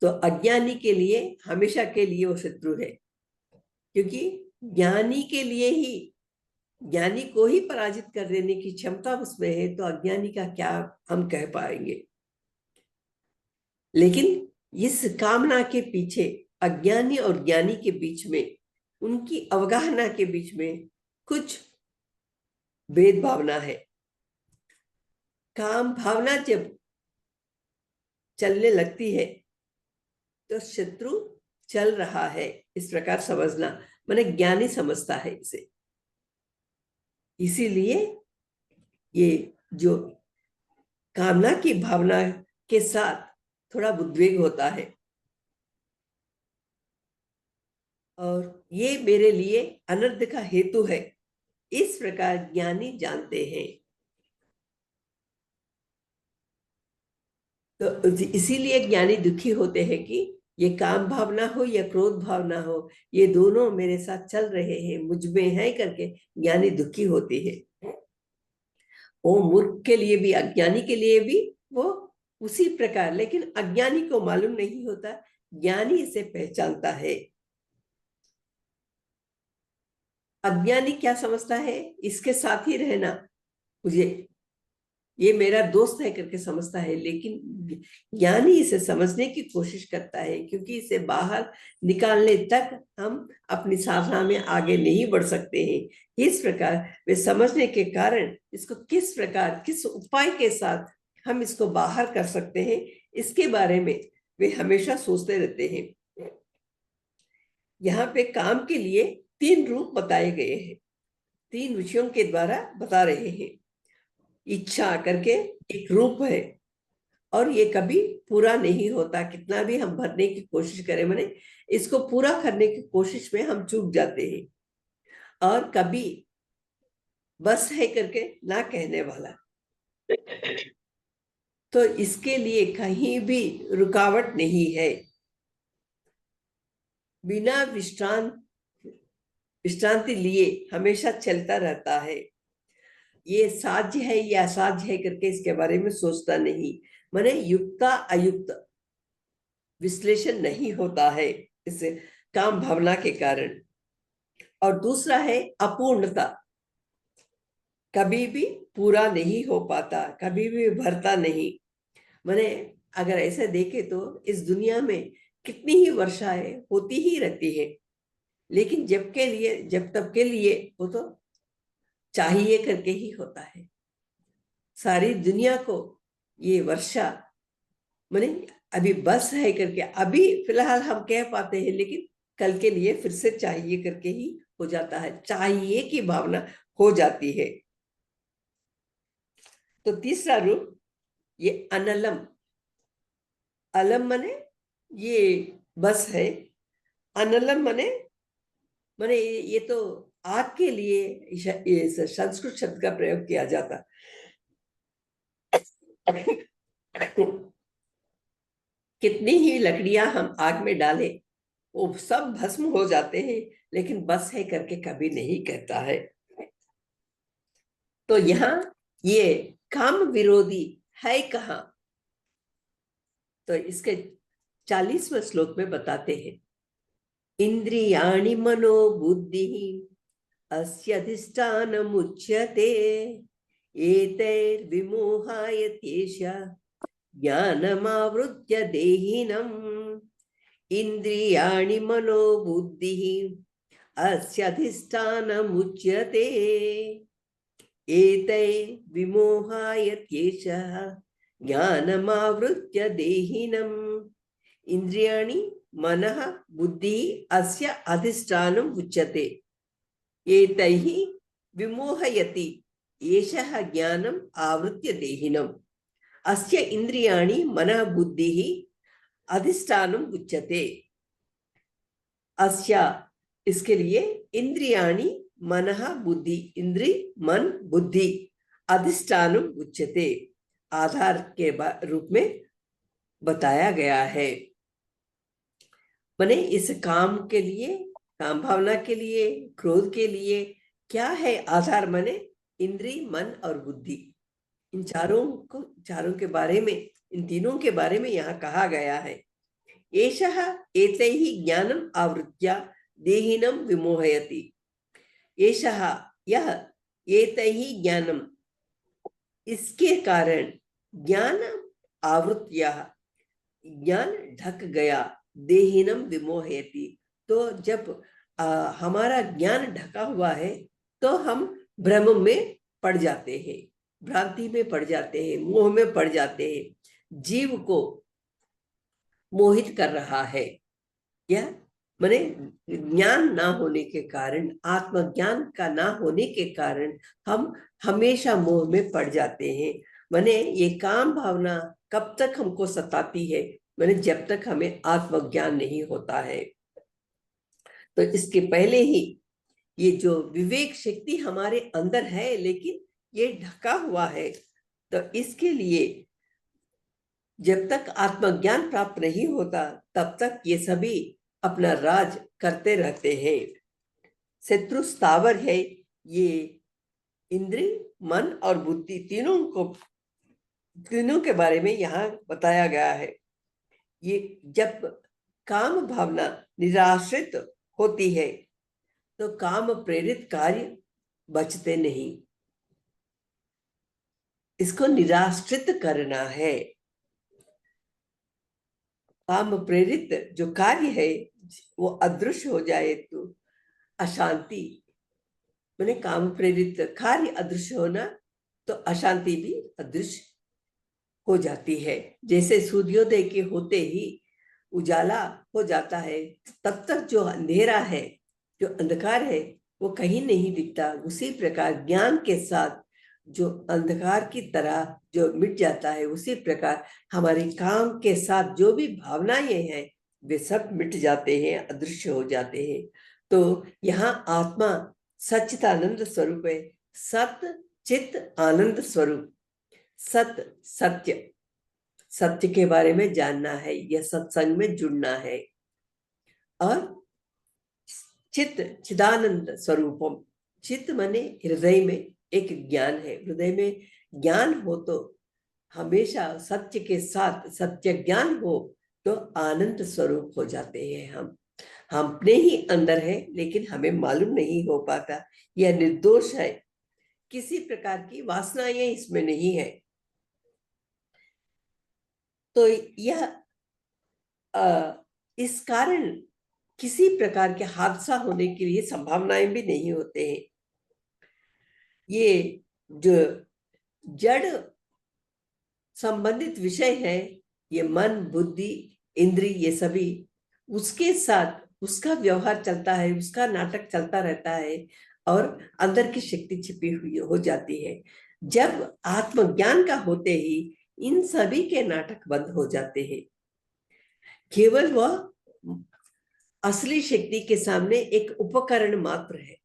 तो अज्ञानी के लिए हमेशा के लिए वो शत्रु है, क्योंकि ज्ञानी के लिए ही, ज्ञानी को ही पराजित कर देने की क्षमता उसमें है, तो अज्ञानी का क्या हम कह पाएंगे। लेकिन इस कामना के पीछे, अज्ञानी और ज्ञानी के बीच में, उनकी अवगाहना के बीच में कुछ भेद भावना है। काम भावना जब चलने लगती है तो शत्रु चल रहा है, इस प्रकार समझना। माने ज्ञानी समझता है इसे। इसीलिए ये जो कामना की भावना के साथ थोड़ा उद्वेग होता है, और ये मेरे लिए अनर्थ का हेतु है, इस प्रकार ज्ञानी जानते हैं। तो इसीलिए ज्ञानी दुखी होते हैं कि ये काम भावना हो या क्रोध भावना हो, ये दोनों मेरे साथ चल रहे हैं, मुझ में है करके ज्ञानी दुखी होते हैं। वो मूर्ख के लिए भी, अज्ञानी के लिए भी वो उसी प्रकार, लेकिन अज्ञानी को मालूम नहीं होता, ज्ञानी इसे पहचानता है। अज्ञानी क्या समझता है, इसके साथ ही रहना मुझे ये मेरा दोस्त है करके समझता है, लेकिन ज्ञानी इसे समझने की कोशिश करता है, क्योंकि इसे बाहर निकालने तक हम अपनी साधना में आगे नहीं बढ़ सकते हैं। इस प्रकार वे समझने के कारण इसको किस प्रकार, किस उपाय के साथ हम इसको बाहर कर सकते हैं, इसके बारे में वे हमेशा सोचते रहते हैं। यहाँ पे काम के लिए 3 रूप बताए गए हैं, 3 विषयों के द्वारा बता रहे हैं। इच्छा करके एक रूप है, और ये कभी पूरा नहीं होता, कितना भी हम भरने की कोशिश करें, माने इसको पूरा करने की कोशिश में हम चूक जाते हैं। और कभी बस है करके ना कहने वाला, तो इसके लिए कहीं भी रुकावट नहीं है, बिना विश्रांति लिए हमेशा चलता रहता है। ये साध्य है या असाध्य है करके इसके बारे में सोचता नहीं, माने युक्ता अयुक्त विश्लेषण नहीं होता है इस काम भावना के कारण। और दूसरा है अपूर्णता, कभी भी पूरा नहीं हो पाता, कभी भी भरता नहीं। माने अगर ऐसे देखे तो इस दुनिया में कितनी ही वर्षाएं होती ही रहती है, लेकिन जब तब के लिए वो तो चाहिए करके ही होता है। सारी दुनिया को ये वर्षा माने अभी बस है करके अभी फिलहाल हम कह पाते हैं, लेकिन कल के लिए फिर से चाहिए करके ही हो जाता है, चाहिए की भावना हो जाती है। तो तीसरा रूप ये अनलम, अलम मने ये बस है, अनलम मने माने ये तो आग के लिए संस्कृत शब्द का प्रयोग किया जाता। कितनी ही लकड़ियां हम आग में डाले वो सब भस्म हो जाते हैं, लेकिन बस है करके कभी नहीं कहता है। तो यहाँ ये काम विरोधी है कहाँ, तो इसके 40वें श्लोक में बताते हैं, इंद्रियाणि मनो बुद्धि अस्यधिष्ठानमुच्यते एतैर्विमोहाय त्येष ज्ञानमावृत्य देहिनम्। इंद्रियाणि मनो बुद्धि अस्यधिष्ठानमुच्यते एतैर्विमोहाय त्येष ज्ञानमावृत्य देहिनम्। इंद्रियाणि मनः बुद्धि अस्य अधिष्ठानम् उच्यते एतैः विमोहयति एषः ज्ञानम् आवृत्य देहिनम्। अस्य इंद्रियाणि मनः बुद्धिः अधिष्ठानम् उच्यते। अस्य इसके लिए इंद्रियाणि मनः बुद्धि, इंद्री मन बुद्धि, अधिष्ठानम् उच्यते आधार के रूप में बताया गया है। माने इस काम के लिए, काम भावना के लिए, क्रोध के लिए क्या है आधार, माने इंद्री मन और बुद्धि। इन चारों के बारे में, इन तीनों के बारे में यहाँ कहा गया है। एषः एतैः ज्ञानम् आवृत्य देहिनं विमोहयति। एषः यह एतैः ज्ञानम्, इसके कारण ज्ञान आवृत्य, ज्ञान ढक गया, देहिनम विमोहयति, तो जब हमारा ज्ञान ढका हुआ है तो हम भ्रम में पड़ जाते हैं, भ्रांति में पड़ जाते हैं, मोह में पड़ जाते हैं। जीव को मोहित कर रहा है यह, माने ज्ञान ना होने के कारण, आत्मज्ञान का ना होने के कारण हम हमेशा मोह में पड़ जाते हैं। माने ये काम भावना कब तक हमको सताती है, माने जब तक हमें आत्मज्ञान नहीं होता है। तो इसके पहले ही ये जो विवेक शक्ति हमारे अंदर है, लेकिन ये ढका हुआ है, तो इसके लिए जब तक आत्मज्ञान प्राप्त नहीं होता तब तक ये सभी अपना राज करते रहते हैं। शत्रु स्थावर है, ये इंद्रिय मन और बुद्धि तीनों के बारे में यहाँ बताया गया है। ये जब काम भावना निराश्रित होती है तो काम प्रेरित कार्य बचते नहीं। इसको निराश्रित करना है। काम प्रेरित जो कार्य है वो अदृश्य हो जाए तो अशांति, मैंने काम प्रेरित कार्य अदृश्य होना तो अशांति भी अदृश्य हो जाती है। जैसे सूर्योदय के होते ही उजाला हो जाता है, तब तक जो अंधेरा है, जो अंधकार है, वो कहीं नहीं दिखता। उसी प्रकार ज्ञान के साथ जो अंधकार की तरह जो मिट जाता है, उसी प्रकार हमारे काम के साथ जो भी भावनाएं हैं वे सब मिट जाते हैं, अदृश्य हो जाते हैं। तो यहाँ आत्मा सच्चिदानंद स्वरूप है, सत चित आनंद स्वरूप। सत सत्य, सत्य के बारे में जानना है, यह सत्संग में जुड़ना है। और चित चिदानंद स्वरूपम, चित माने हृदय में एक ज्ञान है। हृदय में ज्ञान हो तो हमेशा सत्य के साथ सत्य ज्ञान हो तो आनंद स्वरूप हो जाते हैं। हम अपने ही अंदर है लेकिन हमें मालूम नहीं हो पाता। यह निर्दोष है, किसी प्रकार की वासनाएं इसमें नहीं है। तो यह इस कारण किसी प्रकार के हादसा होने के लिए संभावनाएं भी नहीं होते हैं। ये जो जड़ संबंधित विषय है, ये मन बुद्धि इंद्री ये सभी, उसके साथ उसका व्यवहार चलता है, उसका नाटक चलता रहता है और अंदर की शक्ति छिपी हुई हो जाती है। जब आत्मज्ञान का होते ही इन सभी के नाटक बंद हो जाते हैं। केवल वह असली शक्ति के सामने एक उपकरण मात्र है।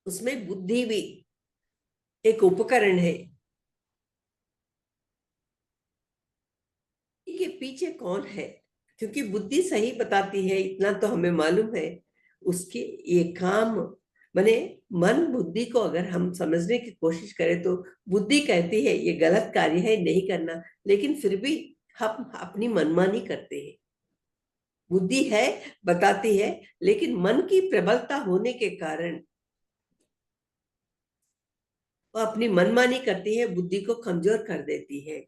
उसमें बुद्धि भी एक उपकरण है। के पीछे कौन है, क्योंकि बुद्धि सही बताती है, इतना तो हमें मालूम है। उसके ये काम माने मन बुद्धि को अगर हम समझने की कोशिश करें तो बुद्धि कहती है ये गलत कार्य है, नहीं करना, लेकिन फिर भी हम अपनी मनमानी करते हैं। बुद्धि है, बताती है, लेकिन मन की प्रबलता होने के कारण वो अपनी मनमानी करती है, बुद्धि को कमजोर कर देती है।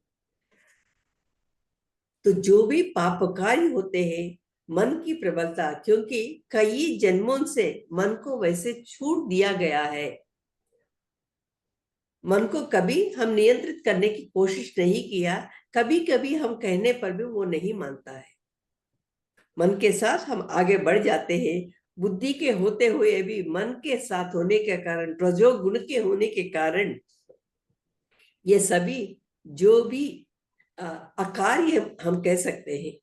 तो जो भी पाप कार्य होते हैं, मन की प्रबलता, क्योंकि कई जन्मों से मन को वैसे छूट दिया गया है। मन को कभी हम नियंत्रित करने की कोशिश नहीं किया, कभी कभी हम कहने पर भी वो नहीं मानता है। मन के साथ हम आगे बढ़ जाते हैं। बुद्धि के होते हुए भी मन के साथ होने के कारण, रजोगुण के होने के कारण ये सभी जो भी अकार्य हम कह सकते हैं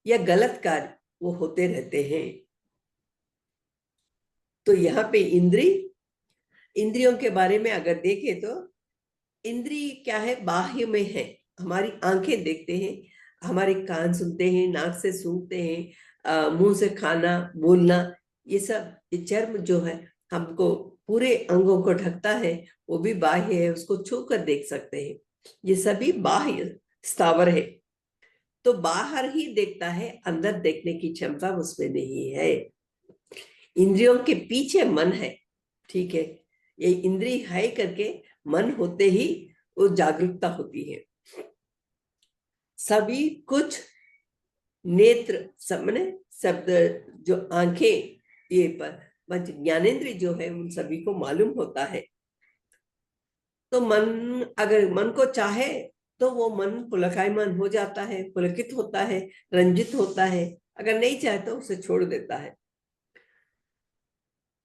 या गलत कार्य वो होते रहते हैं। तो यहाँ पे इंद्रियों के बारे में अगर देखें तो इंद्रिय क्या है, बाह्य में है। हमारी आंखें देखते हैं, हमारे कान सुनते हैं, नाक से सूंघते हैं, मुंह से खाना बोलना, ये सब, ये चर्म जो है हमको पूरे अंगों को ढकता है, वो भी बाह्य है, उसको छू कर देख सकते हैं। ये सभी बाह्य स्थावर है। तो बाहर ही देखता है, अंदर देखने की क्षमता उसमें नहीं है। इंद्रियों के पीछे मन है, ठीक है। ये इंद्रिय है करके मन होते ही वो जागरूकता होती है। सभी कुछ नेत्र सबने शब्द जो आंखें, ये पर ज्ञानेन्द्रिय जो है उन सभी को मालूम होता है। तो मन, अगर मन को चाहे तो वो मन पुलकायमान हो जाता है, पुलकित होता है, रंजित होता है। अगर नहीं चाहे तो उसे छोड़ देता है।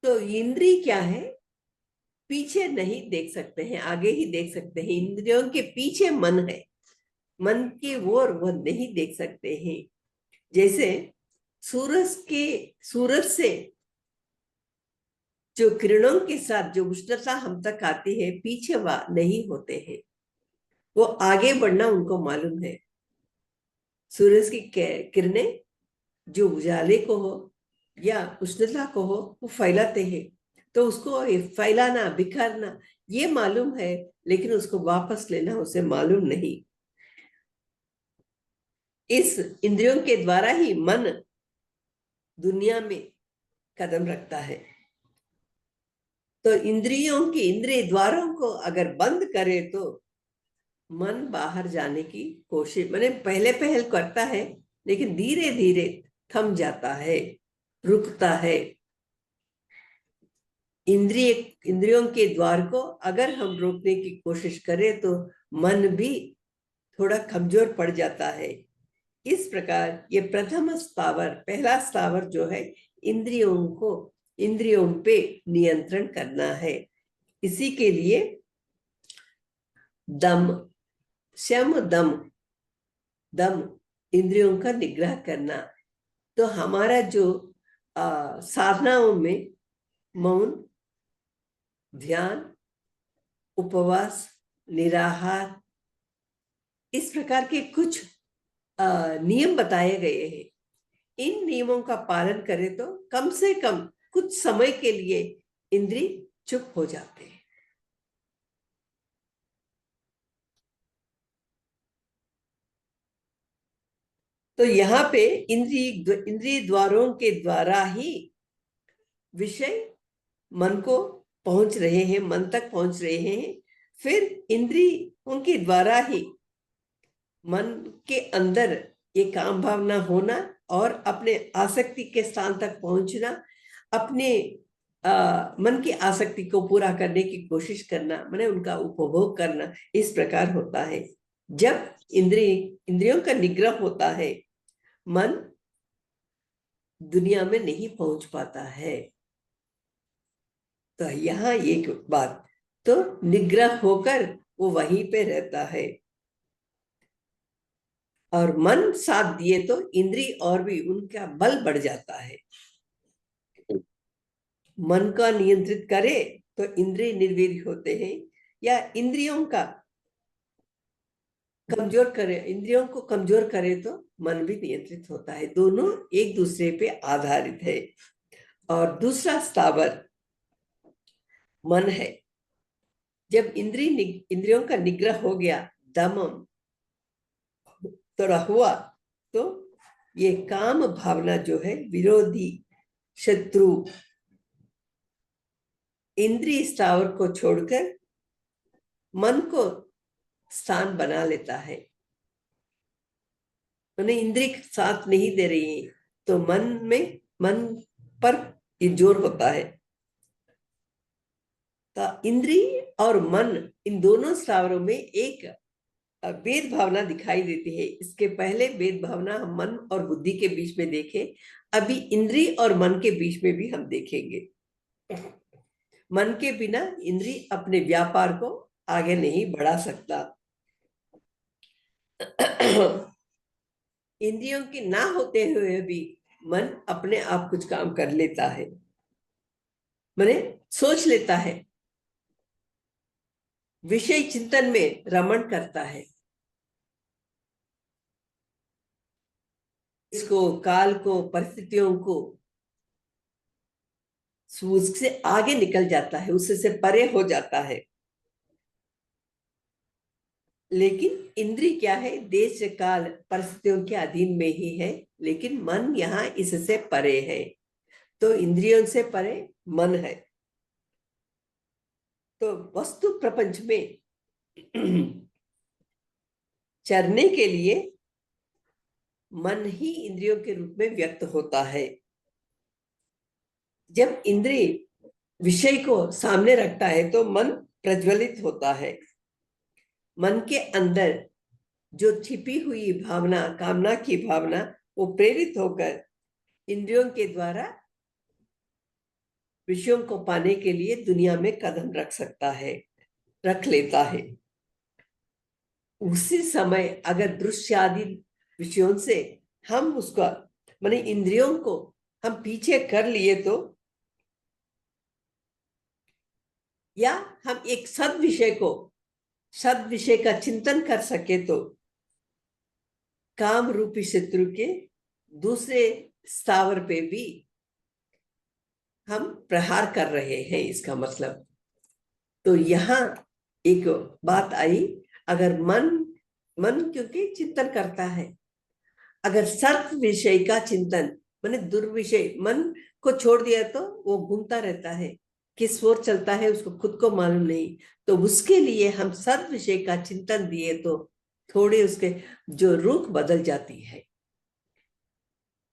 तो इंद्रिय क्या है, पीछे नहीं देख सकते हैं, आगे ही देख सकते हैं। इंद्रियों के पीछे मन है, मन की ओर वह नहीं देख सकते हैं। जैसे सूरज से जो किरणों के साथ जो उष्णता हम तक आती है, पीछे वह नहीं होते हैं, वो आगे बढ़ना उनको मालूम है। सूरज की किरणें जो उजाले को हो या उष्णता को हो वो फैलाते हैं, तो उसको फैलाना, बिखरना ये मालूम है, लेकिन उसको वापस लेना उसे मालूम नहीं। इस इंद्रियों के द्वारा ही मन दुनिया में कदम रखता है। तो इंद्रियों की इंद्रिय द्वारों को अगर बंद करे तो मन बाहर जाने की कोशिश, मैंने पहले पहल करता है लेकिन धीरे धीरे थम जाता है, रुकता है। इंद्रियों के द्वार को अगर हम रोकने की कोशिश करें तो मन भी थोड़ा कमजोर पड़ जाता है। इस प्रकार ये प्रथम स्थावर, पहला स्थावर जो है, इंद्रियों पे नियंत्रण करना है। इसी के लिए दम, शम दम, दम इंद्रियों का निग्रह करना। तो हमारा जो साधनाओं में मौन, ध्यान, उपवास, निराहार, इस प्रकार के कुछ नियम बताए गए हैं। इन नियमों का पालन करें तो कम से कम कुछ समय के लिए इंद्रिय चुप हो जाते हैं। तो यहाँ पे इंद्रिय द्वारों के द्वारा ही विषय मन को पहुंच रहे हैं, मन तक पहुंच रहे हैं। फिर इंद्रिय उनके द्वारा ही मन के अंदर ये काम भावना होना और अपने आसक्ति के स्थान तक पहुंचना, अपने मन की आसक्ति को पूरा करने की कोशिश करना, माने उनका उपभोग करना, इस प्रकार होता है। जब इंद्रियों का निग्रह होता है, मन दुनिया में नहीं पहुंच पाता है। तो यहाँ एक बात, तो निग्रह होकर वो वहीं पे रहता है। और मन साथ दिए तो इंद्रिय और भी उनका बल बढ़ जाता है। मन का नियंत्रित करे तो इंद्रिय निर्वीर्य होते हैं, या इंद्रियों का कमजोर करे, इंद्रियों को कमजोर करे तो मन भी नियंत्रित होता है। दोनों एक दूसरे पे आधारित है। और दूसरा स्थावर मन है। जब इंद्रियों का निग्रह हो गया, दम थोड़ा हुआ, तो ये काम भावना जो है, विरोधी, शत्रु, इंद्रिय स्थावर को छोड़कर मन को स्थान बना लेता है। उन्हें इंद्रिय साथ नहीं दे रही है तो मन पर ये जोर होता है। तो इंद्रिय और मन, इन दोनों स्थावरों में एक भेद भावना दिखाई देती है। इसके पहले भेद भावना हम मन और बुद्धि के बीच में देखे, अभी इंद्रिय और मन के बीच में भी हम देखेंगे। मन के बिना इंद्रिय अपने व्यापार को आगे नहीं बढ़ा सकता। इंद्रियों की ना होते हुए भी मन अपने आप कुछ काम कर लेता है, माने सोच लेता है, विषय चिंतन में रमण करता है, इसको, काल को, परिस्थितियों को उससे आगे निकल जाता है, उससे परे हो जाता है। लेकिन इंद्रिय क्या है, देश काल परिस्थितियों के अधीन में ही है, लेकिन मन यहाँ इससे परे है। तो इंद्रियों से परे मन है। तो वस्तु प्रपंच में चरने के लिए मन ही इंद्रियों के रूप में व्यक्त होता है। जब इंद्रिय विषय को सामने रखता है तो मन प्रज्वलित होता है। मन के अंदर जो छिपी हुई भावना, कामना की भावना, वो प्रेरित होकर इंद्रियों के द्वारा विषयों को पाने के लिए दुनिया में कदम रख सकता है, रख लेता है। उसी समय अगर दृश्य आदि विषयों से हम उसका, माने इंद्रियों को हम पीछे कर लिए तो, या हम एक सद विषय का चिंतन कर सके तो काम रूपी शत्रु के दूसरे स्थावर पे भी हम प्रहार कर रहे हैं, इसका मतलब। तो यहाँ एक बात आई, अगर मन क्योंकि चिंतन करता है, अगर सत विषय का चिंतन, माने दुर्विषय मन को छोड़ दिया तो वो घूमता रहता है, किस ओर चलता है उसको खुद को मालूम नहीं। तो उसके लिए हम सद विषय का चिंतन दिए तो थोड़े उसके जो रुख बदल जाती है,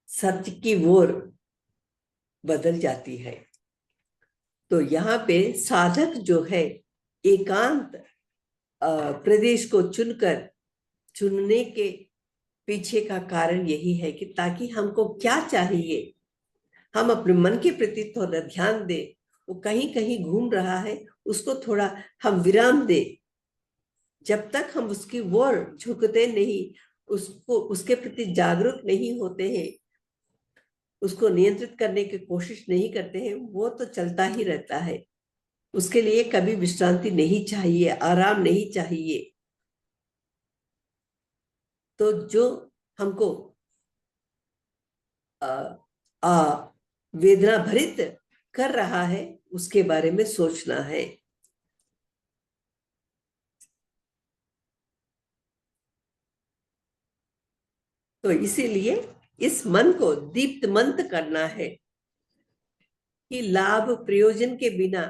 सत्य की ओर बदल जाती है। तो यहाँ पे साधक जो है एकांत प्रदेश को चुनने के पीछे का कारण यही है कि ताकि हमको क्या चाहिए, हम अपने मन के प्रति थोड़ा ध्यान दे। वो कहीं कहीं घूम रहा है, उसको थोड़ा हम विराम दे। जब तक हम उसकी ओर झुकते नहीं, उसको उसके प्रति जागरूक नहीं होते हैं, उसको नियंत्रित करने की कोशिश नहीं करते हैं, वो तो चलता ही रहता है। उसके लिए कभी विश्रांति नहीं चाहिए, आराम नहीं चाहिए। तो जो हमको वेदना भरित कर रहा है उसके बारे में सोचना है। तो इसीलिए इस मन को दीप्तमंत करना है कि लाभ प्रयोजन के बिना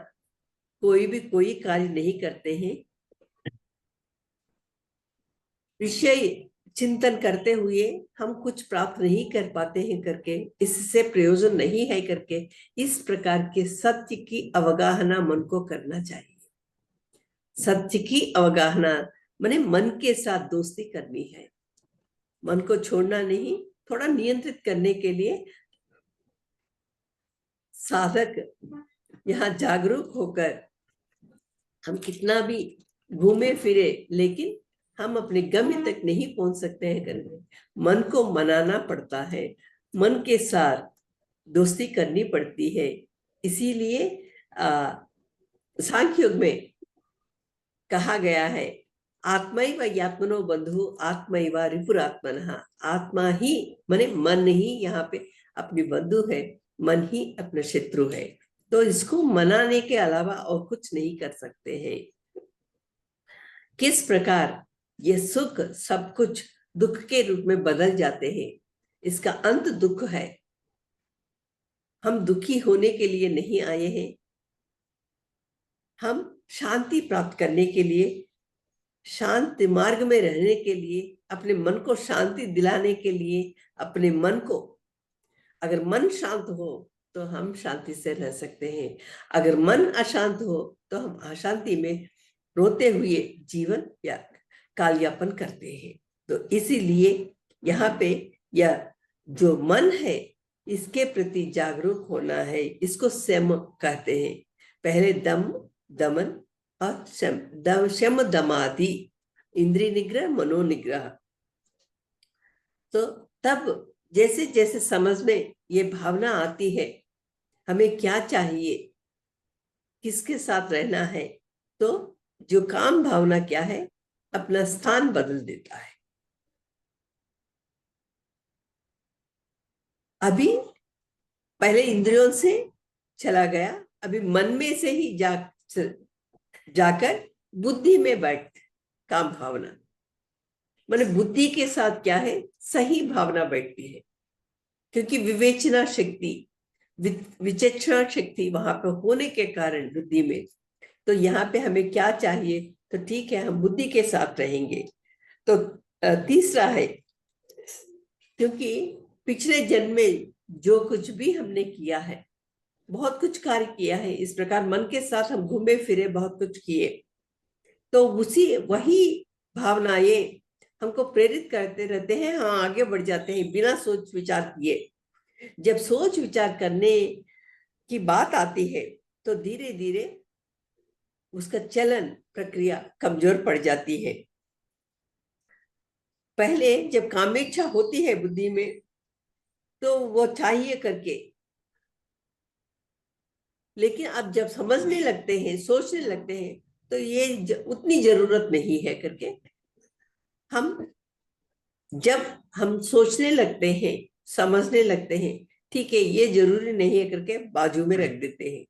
कोई कार्य नहीं करते हैं। विषय चिंतन करते हुए हम कुछ प्राप्त नहीं कर पाते हैं करके, इससे प्रयोजन नहीं है करके, इस प्रकार के सत्य की अवगाहना मन को करना चाहिए। सत्य की अवगाहना माने मन के साथ दोस्ती करनी है, मन को छोड़ना नहीं। थोड़ा नियंत्रित करने के लिए साधक यहाँ जागरूक होकर हम कितना भी घूमे फिरे लेकिन हम अपने गम्य तक नहीं पहुंच सकते हैं करके मन को मनाना पड़ता है, मन के साथ दोस्ती करनी पड़ती है। इसीलिए सांख्य योग में कहा गया है, आत्मैव यात्मनो बंधु आत्मैव रिपुरात्मनः। आत्मा ही माने मन ही यहाँ पे अपनी बंधु है, मन ही अपना शत्रु है। तो इसको मनाने के अलावा और कुछ नहीं कर सकते हैं। किस प्रकार ये सुख सब कुछ दुख के रूप में बदल जाते हैं, इसका अंत दुख है। हम दुखी होने के लिए नहीं आए हैं, हम शांति प्राप्त करने के लिए, शांति मार्ग में रहने के लिए, अपने मन को शांति दिलाने के लिए, अपने मन को, अगर मन शांत हो तो हम शांति से रह सकते हैं। अगर मन अशांत हो तो हम अशांति में रोते हुए जीवन या कालयापन करते हैं। तो इसीलिए यहाँ पे यह जो मन है इसके प्रति जागरूक होना है। इसको शम कहते हैं। पहले दम, दमन और शम दमादि, इंद्रिय निग्रह, मनोनिग्रह। तो तब जैसे जैसे समझ में ये भावना आती है हमें क्या चाहिए, किसके साथ रहना है, तो जो काम भावना क्या है अपना स्थान बदल देता है। अभी पहले इंद्रियों से चला गया, अभी मन में से ही जाकर बुद्धि में बैठ, काम भावना माने बुद्धि के साथ क्या है, सही भावना बैठती है। क्योंकि विवेचना शक्ति, विचक्षणा शक्ति वहां पर होने के कारण बुद्धि में, तो यहाँ पे हमें क्या चाहिए, तो ठीक है हम बुद्धि के साथ रहेंगे। तो तीसरा है, क्योंकि पिछले जन्म में जो कुछ भी हमने किया है, बहुत कुछ कार्य किया है, इस प्रकार मन के साथ हम घूमे फिरे, बहुत कुछ किए, तो उसी वही भावनाएं हमको प्रेरित करते रहते हैं, हाँ आगे बढ़ जाते हैं बिना सोच विचार किए। जब सोच विचार करने की बात आती है तो धीरे धीरे उसका चलन प्रक्रिया कमजोर पड़ जाती है। पहले जब कामेच्छा होती है बुद्धि में तो वो चाहिए करके, लेकिन अब जब समझने लगते हैं, सोचने लगते हैं, तो ये उतनी जरूरत नहीं है करके हम, जब हम सोचने लगते हैं, समझने लगते हैं, ठीक है ये जरूरी नहीं है करके बाजू में रख देते हैं।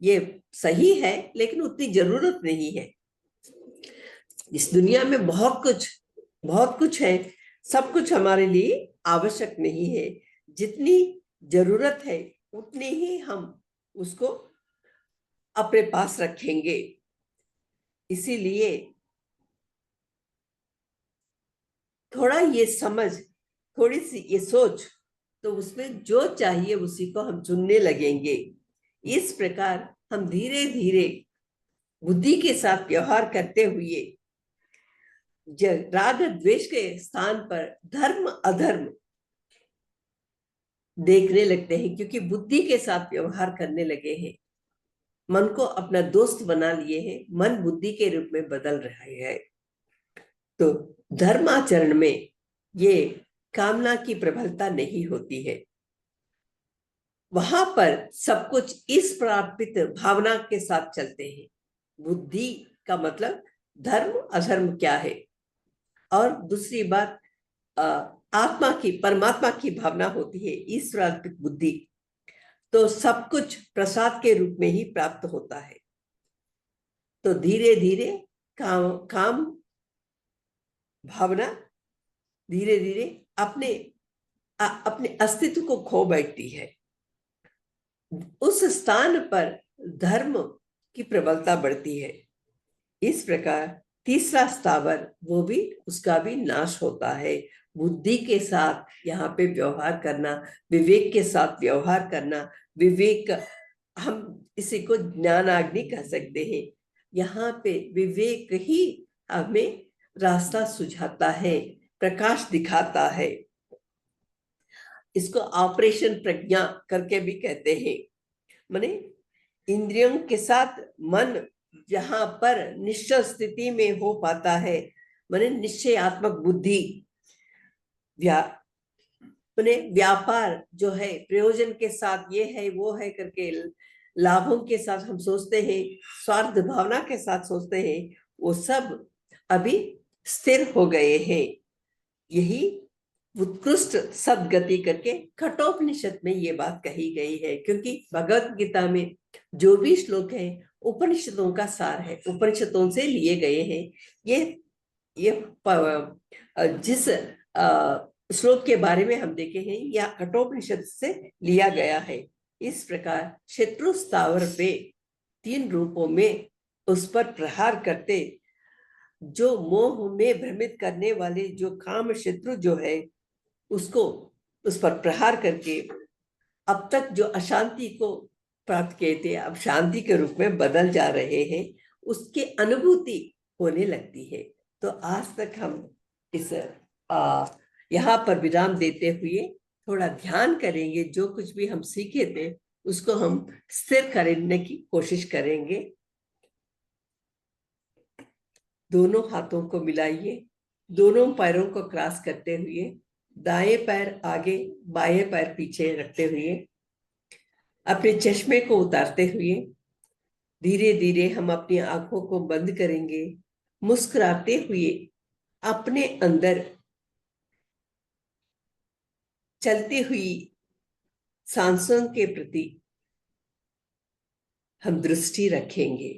ये सही है लेकिन उतनी जरूरत नहीं है। इस दुनिया में बहुत कुछ है, सब कुछ हमारे लिए आवश्यक नहीं है। जितनी जरूरत है उतनी ही हम उसको अपने पास रखेंगे। इसीलिए थोड़ा ये समझ, थोड़ी सी ये सोच, तो उसमें जो चाहिए उसी को हम चुनने लगेंगे। इस प्रकार हम धीरे धीरे बुद्धि के साथ व्यवहार करते हुए राग द्वेष के स्थान पर धर्म अधर्म देखने लगते हैं, क्योंकि बुद्धि के साथ व्यवहार करने लगे हैं। मन को अपना दोस्त बना लिए हैं, मन बुद्धि के रूप में बदल रहा है। तो धर्माचरण में ये कामना की प्रबलता नहीं होती है। वहां पर सब कुछ इस प्रार्पित भावना के साथ चलते हैं। बुद्धि का मतलब धर्म अधर्म क्या है, और दूसरी बात आत्मा की, परमात्मा की भावना होती है, ईश्वरार्पित बुद्धि। तो सब कुछ प्रसाद के रूप में ही प्राप्त होता है। तो धीरे धीरे काम काम भावना धीरे धीरे अपने अपने अस्तित्व को खो बैठती है। उस स्थान पर धर्म की प्रबलता बढ़ती है। इस प्रकार तीसरा स्थावर, वो भी, उसका भी नाश होता है। बुद्धि के साथ यहाँ पे व्यवहार करना, विवेक के साथ व्यवहार करना, विवेक, हम इसी को ज्ञानाग्नि कह सकते हैं। यहाँ पे विवेक ही हमें रास्ता सुझाता है, प्रकाश दिखाता है। इसको ऑपरेशन प्रज्ञा करके भी कहते हैं। माने इंद्रियों के साथ मन जहां पर निश्चल स्थिति में हो पाता है, माने निश्चयात्मक बुद्धि, व्या माने व्यापार जो है प्रयोजन के साथ, ये है वो है करके लाभों के साथ हम सोचते हैं, स्वार्थ भावना के साथ सोचते हैं, वो सब अभी स्थिर हो गए हैं। यही उत्कृष्ट सदगति करके कठोपनिषद में ये बात कही गई है। क्योंकि भगवत गीता में जो भी श्लोक है उपनिषदों का सार है, उपनिषदों से लिए गए हैं। ये जिस श्लोक के बारे में हम देखे हैं, यह कठोपनिषद से लिया गया है। इस प्रकार शत्रु स्थावर पे 3 रूपों में उस पर प्रहार करते, जो मोह में भ्रमित करने वाले जो काम शत्रु जो है, उसको, उस पर प्रहार करके अब तक जो अशांति को प्राप्त किए थे, अब शांति के रूप में बदल जा रहे हैं, उसकी अनुभूति होने लगती है। तो आज तक हम इस यहाँ पर विराम देते हुए थोड़ा ध्यान करेंगे। जो कुछ भी हम सीखे थे उसको हम स्थिर करने की कोशिश करेंगे। दोनों हाथों को मिलाइए, दोनों पैरों को क्रॉस करते हुए, दाएं पैर आगे बाएं पैर पीछे रखते हुए, अपने चश्मे को उतारते हुए धीरे धीरे हम अपनी आंखों को बंद करेंगे। मुस्कुराते हुए अपने अंदर चलती हुई सांसों के प्रति हम दृष्टि रखेंगे।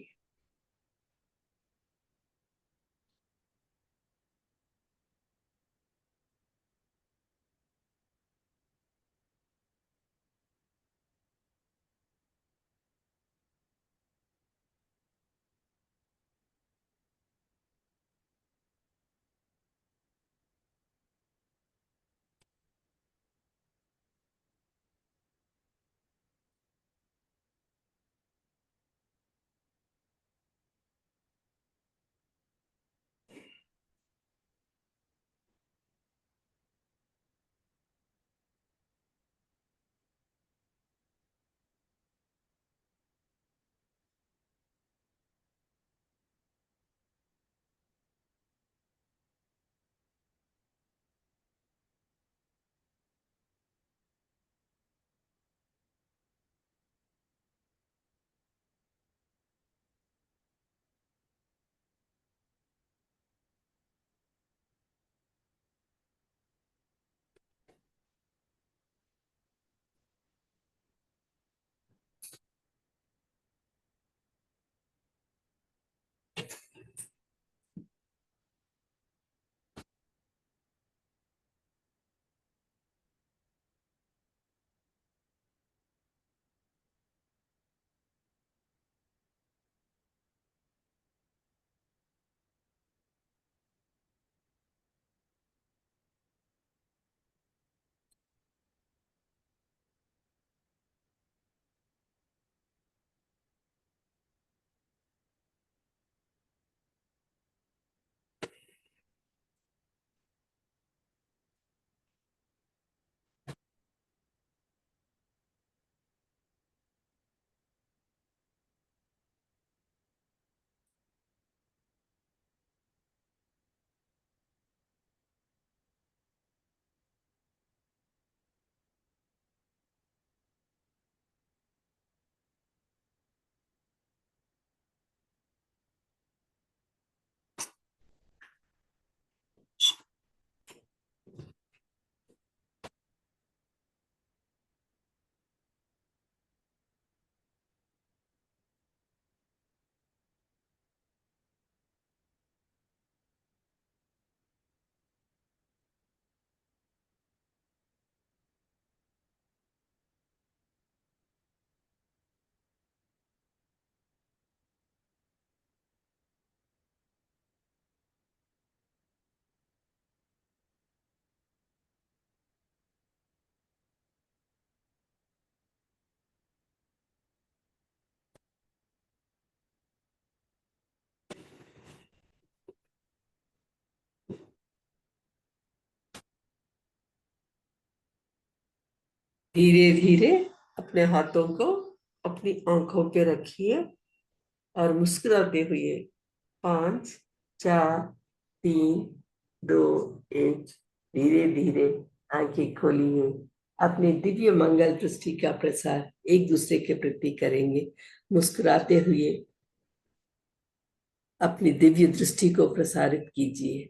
धीरे धीरे अपने हाथों को अपनी आंखों पे रखिए और मुस्कुराते हुए 5, 4, 3, 2, 1 धीरे धीरे आंखें खोलिए। अपने दिव्य मंगल दृष्टि का प्रसार एक दूसरे के प्रति करेंगे। मुस्कुराते हुए अपनी दिव्य दृष्टि को प्रसारित कीजिए।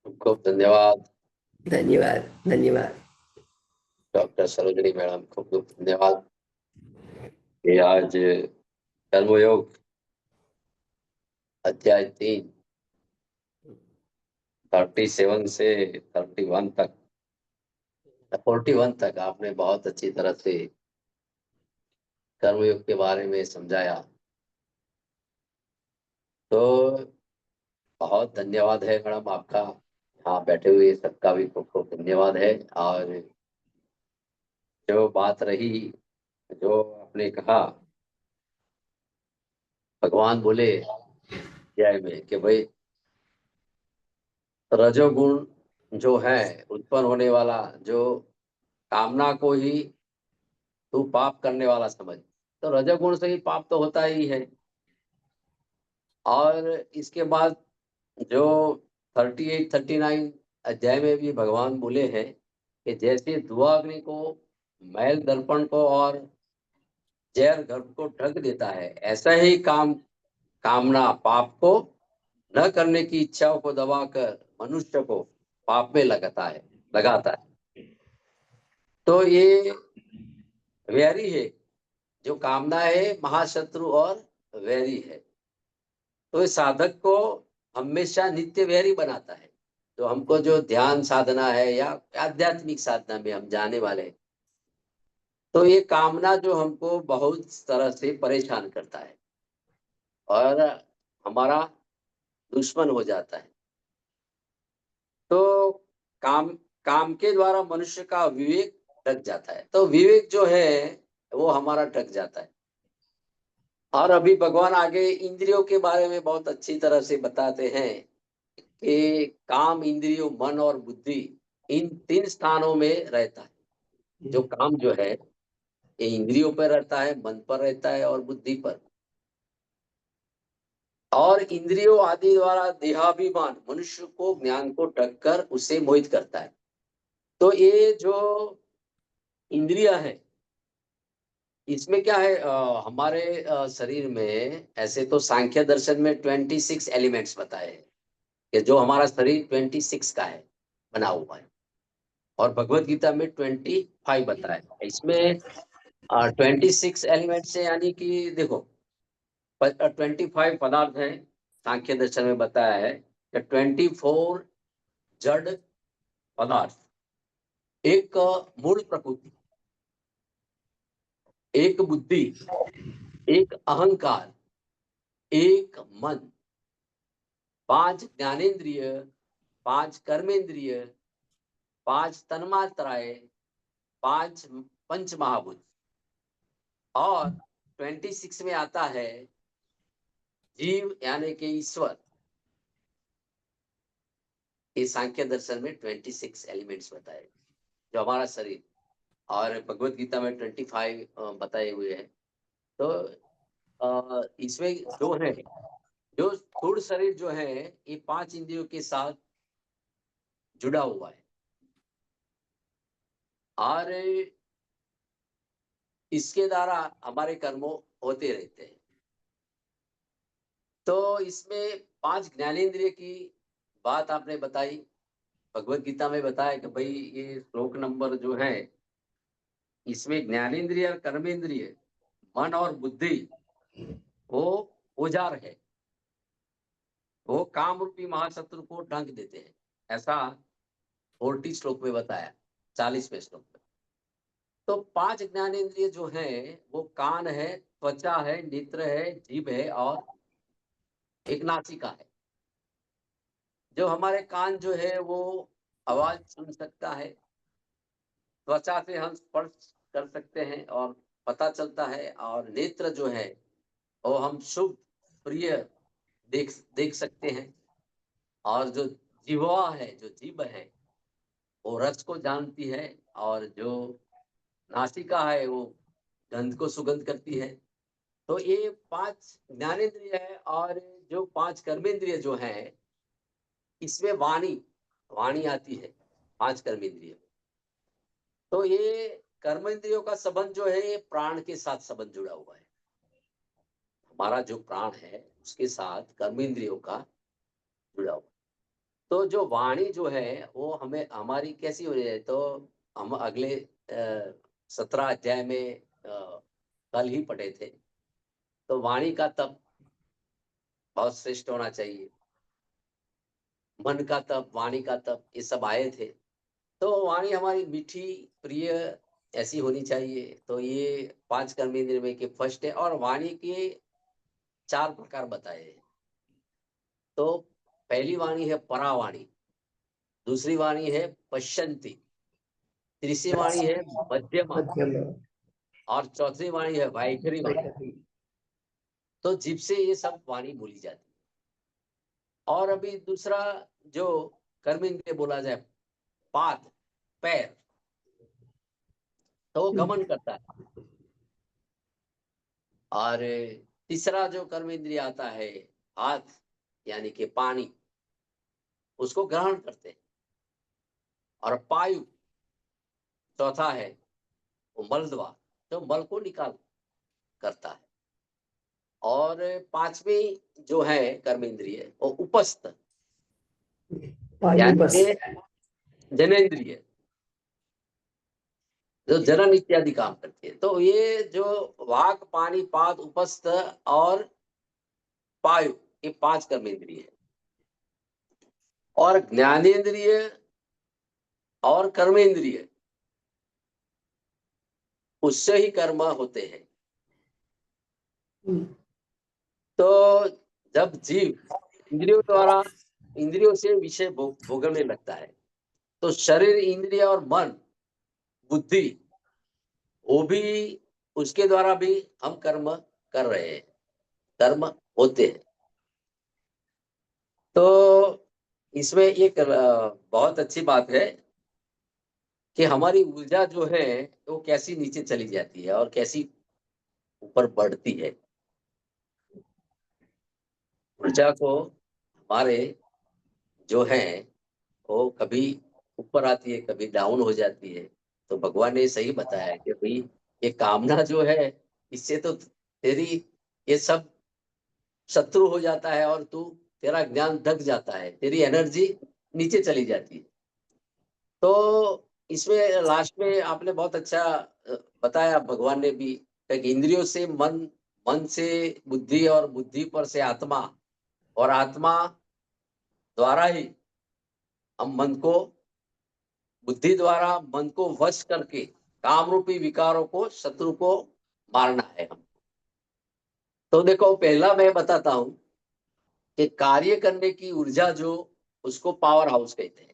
खूब खूब धन्यवाद धन्यवाद, धन्यवाद। डॉक्टर सरोजिनी मैडम, खूब खूब धन्यवाद। ये आज कर्मयोग अध्याय 3 37 से 31 तक 41 तक आपने बहुत अच्छी तरह से कर्मयोग के बारे में समझाया। तो बहुत धन्यवाद है मैडम आपका, यहाँ बैठे हुए सबका भी खूब खूब धन्यवाद है। और जो बात रही, जो आपने कहा, भगवान बोले अध्याय में कि भाई रजोगुण जो है उत्पन्न होने वाला, जो कामना को ही तू पाप करने वाला समझ, तो रजोगुण से ही पाप तो होता ही है। और इसके बाद जो 38 39 अध्याय में भी भगवान बोले हैं कि जैसे धुआं को, मैल दर्पण को और जैर गर्भ को ढक देता है, ऐसा ही कामना पाप को न करने की इच्छाओं को दबाकर मनुष्य को पाप में लगाता है। तो ये वैरी है, जो कामना है महाशत्रु और वैरी है। तो इस साधक को हमेशा नित्य वैरी बनाता है। तो हमको जो ध्यान साधना है या आध्यात्मिक साधना में हम जाने वाले हैं, तो ये कामना जो हमको बहुत तरह से परेशान करता है और हमारा दुश्मन हो जाता है। तो काम काम के द्वारा मनुष्य का विवेक ढक जाता है। तो विवेक जो है वो हमारा ढक जाता है। और अभी भगवान आगे इंद्रियों के बारे में बहुत अच्छी तरह से बताते हैं कि काम, इंद्रियों, मन और बुद्धि, इन 3 स्थानों में रहता है। जो काम जो है ये इंद्रियों पर रहता है, मन पर रहता है और बुद्धि पर। और इंद्रियों आदि द्वारा देहाभिमान मनुष्य को ज्ञान को ढककर उसे मोहित करता है। तो ये जो इंद्रिया है, इसमें क्या है, हमारे शरीर में ऐसे तो सांख्य दर्शन में 26 एलिमेंट्स बताए हैं कि जो हमारा शरीर 26 का है, बना हुआ है। और भगवत गीता में 25 बताया है। इसमें 26 एलिमेंट से, यानी कि देखो 25 पदार्थ हैं। सांख्य दर्शन में बताया है कि 24 जड़ पदार्थ, एक मूल प्रकृति, एक बुद्धि, एक अहंकार, एक मन, 5 ज्ञानेंद्रिय, 5 कर्मेंद्रिय, 5 तन्मात्राएं, 5 पंच महाभूत। और 26 में आता है जीव यानी कि ईश्वर। ये सांख्य दर्शन में 26 एलिमेंट्स बताए, जो हमारा शरीर। और भगवत गीता में 25 बताए हुए हैं। तो इसमें जो है, जो स्थूल शरीर जो है, ये 5 इंद्रियों के साथ जुड़ा हुआ है। और इसके द्वारा हमारे कर्मों होते रहते हैं। तो इसमें 5 ज्ञानेंद्रिय की बात आपने बताई। भगवत गीता में बताया कि भाई ये श्लोक नंबर जो है, इसमें ज्ञानेंद्रिय और कर्मेंद्रिय, मन और बुद्धि वो औजार है। वो काम रूपी महाशत्रु को डंक देते हैं, ऐसा 40 श्लोक में बताया, 40वें श्लोक में। तो 5 ज्ञानेंद्रिय जो है वो कान है, त्वचा है, नेत्र है, जीभ है और एक नासिका है। जो हमारे कान जो है वो आवाज सुन सकता है, त्वचा से हम स्पर्श कर सकते हैं और पता चलता है, और नेत्र जो है वो हम शुभ प्रिय देख देख सकते हैं, और जो जिह्वा है, जो जीभ है वो रस को जानती है, और जो नासिका है वो गंध को सुगंध करती है। तो ये 5 ज्ञानेंद्रिय है, और जो 5 कर्मेंद्रिय जो है इसमें वाणी वाणी आती है 5 कर्मेंद्रिय। तो ये कर्मेंद्रियों का संबंध जो है ये प्राण के साथ संबंध जुड़ा हुआ है। हमारा जो प्राण है उसके साथ कर्मेंद्रियों का जुड़ा हुआ। तो जो वाणी जो है वो हमें हमारी कैसी हो रही है, तो हम अगले 17 अध्याय में कल ही पढ़े थे। तो वाणी का तप बहुत श्रेष्ठ होना चाहिए, मन का तप, वाणी का तप, ये सब आए थे। तो वाणी हमारी मीठी प्रिय ऐसी होनी चाहिए। तो ये 5 कर्मेंद्रिय में के फर्स्ट है, और वाणी के 4 प्रकार बताए हैं। तो पहली वाणी है परावाणी, दूसरी वाणी है पश्यंती, तीसरी वाणी है मध्यमा, मध्यम और चौथी वाणी है वायखरी वाणी। तो जीभ से ये सब वाणी बोली जाती है। और अभी दूसरा जो कर्मेंद्रिय बोला जाए, पाद, पैर, तो वो गमन करता है। और तीसरा जो कर्मेंद्रिय आता है हाथ, यानी कि पानी, उसको ग्रहण करते हैं। और पायु चौथा है वो मल द्वार, जो मल को निकाल करता है। और 5वीं जो है कर्मेंद्रिय वो उपस्थ, यानी कि जनेन्द्रिय, जो जनन इत्यादि काम करती है। तो ये जो वाक, पानी, पाद, उपस्थ और पायु, ये 5 कर्मेंद्रिय है। और ज्ञानेन्द्रिय और कर्मेंद्रिय उससे ही कर्म होते हैं। तो जब जीव इंद्रियों से विषय भोगने लगता है, तो शरीर, इंद्रिय और मन, बुद्धि, वो भी, उसके द्वारा भी हम कर्म कर रहे हैं, कर्म होते हैं। तो इसमें एक बहुत अच्छी बात है कि हमारी ऊर्जा जो है वो कैसी नीचे चली जाती है और कैसी ऊपर बढ़ती है। ऊर्जा को हमारे जो है वो कभी ऊपर आती है, कभी डाउन हो जाती है। तो भगवान ने सही बताया कि भाई ये कामना जो है इससे तो तेरी ये सब शत्रु हो जाता है, और तेरा ज्ञान ढक जाता है, तेरी एनर्जी नीचे चली जाती है। तो इसमें लास्ट में आपने बहुत अच्छा बताया, भगवान ने भी, कि इंद्रियों से मन, मन से बुद्धि, और बुद्धि पर से आत्मा, और आत्मा द्वारा ही हम मन को, बुद्धि द्वारा मन को वश करके काम रूपी विकारों को, शत्रु को मारना है हम। तो देखो, पहला मैं बताता हूं कि कार्य करने की ऊर्जा जो, उसको पावर हाउस कहते हैं।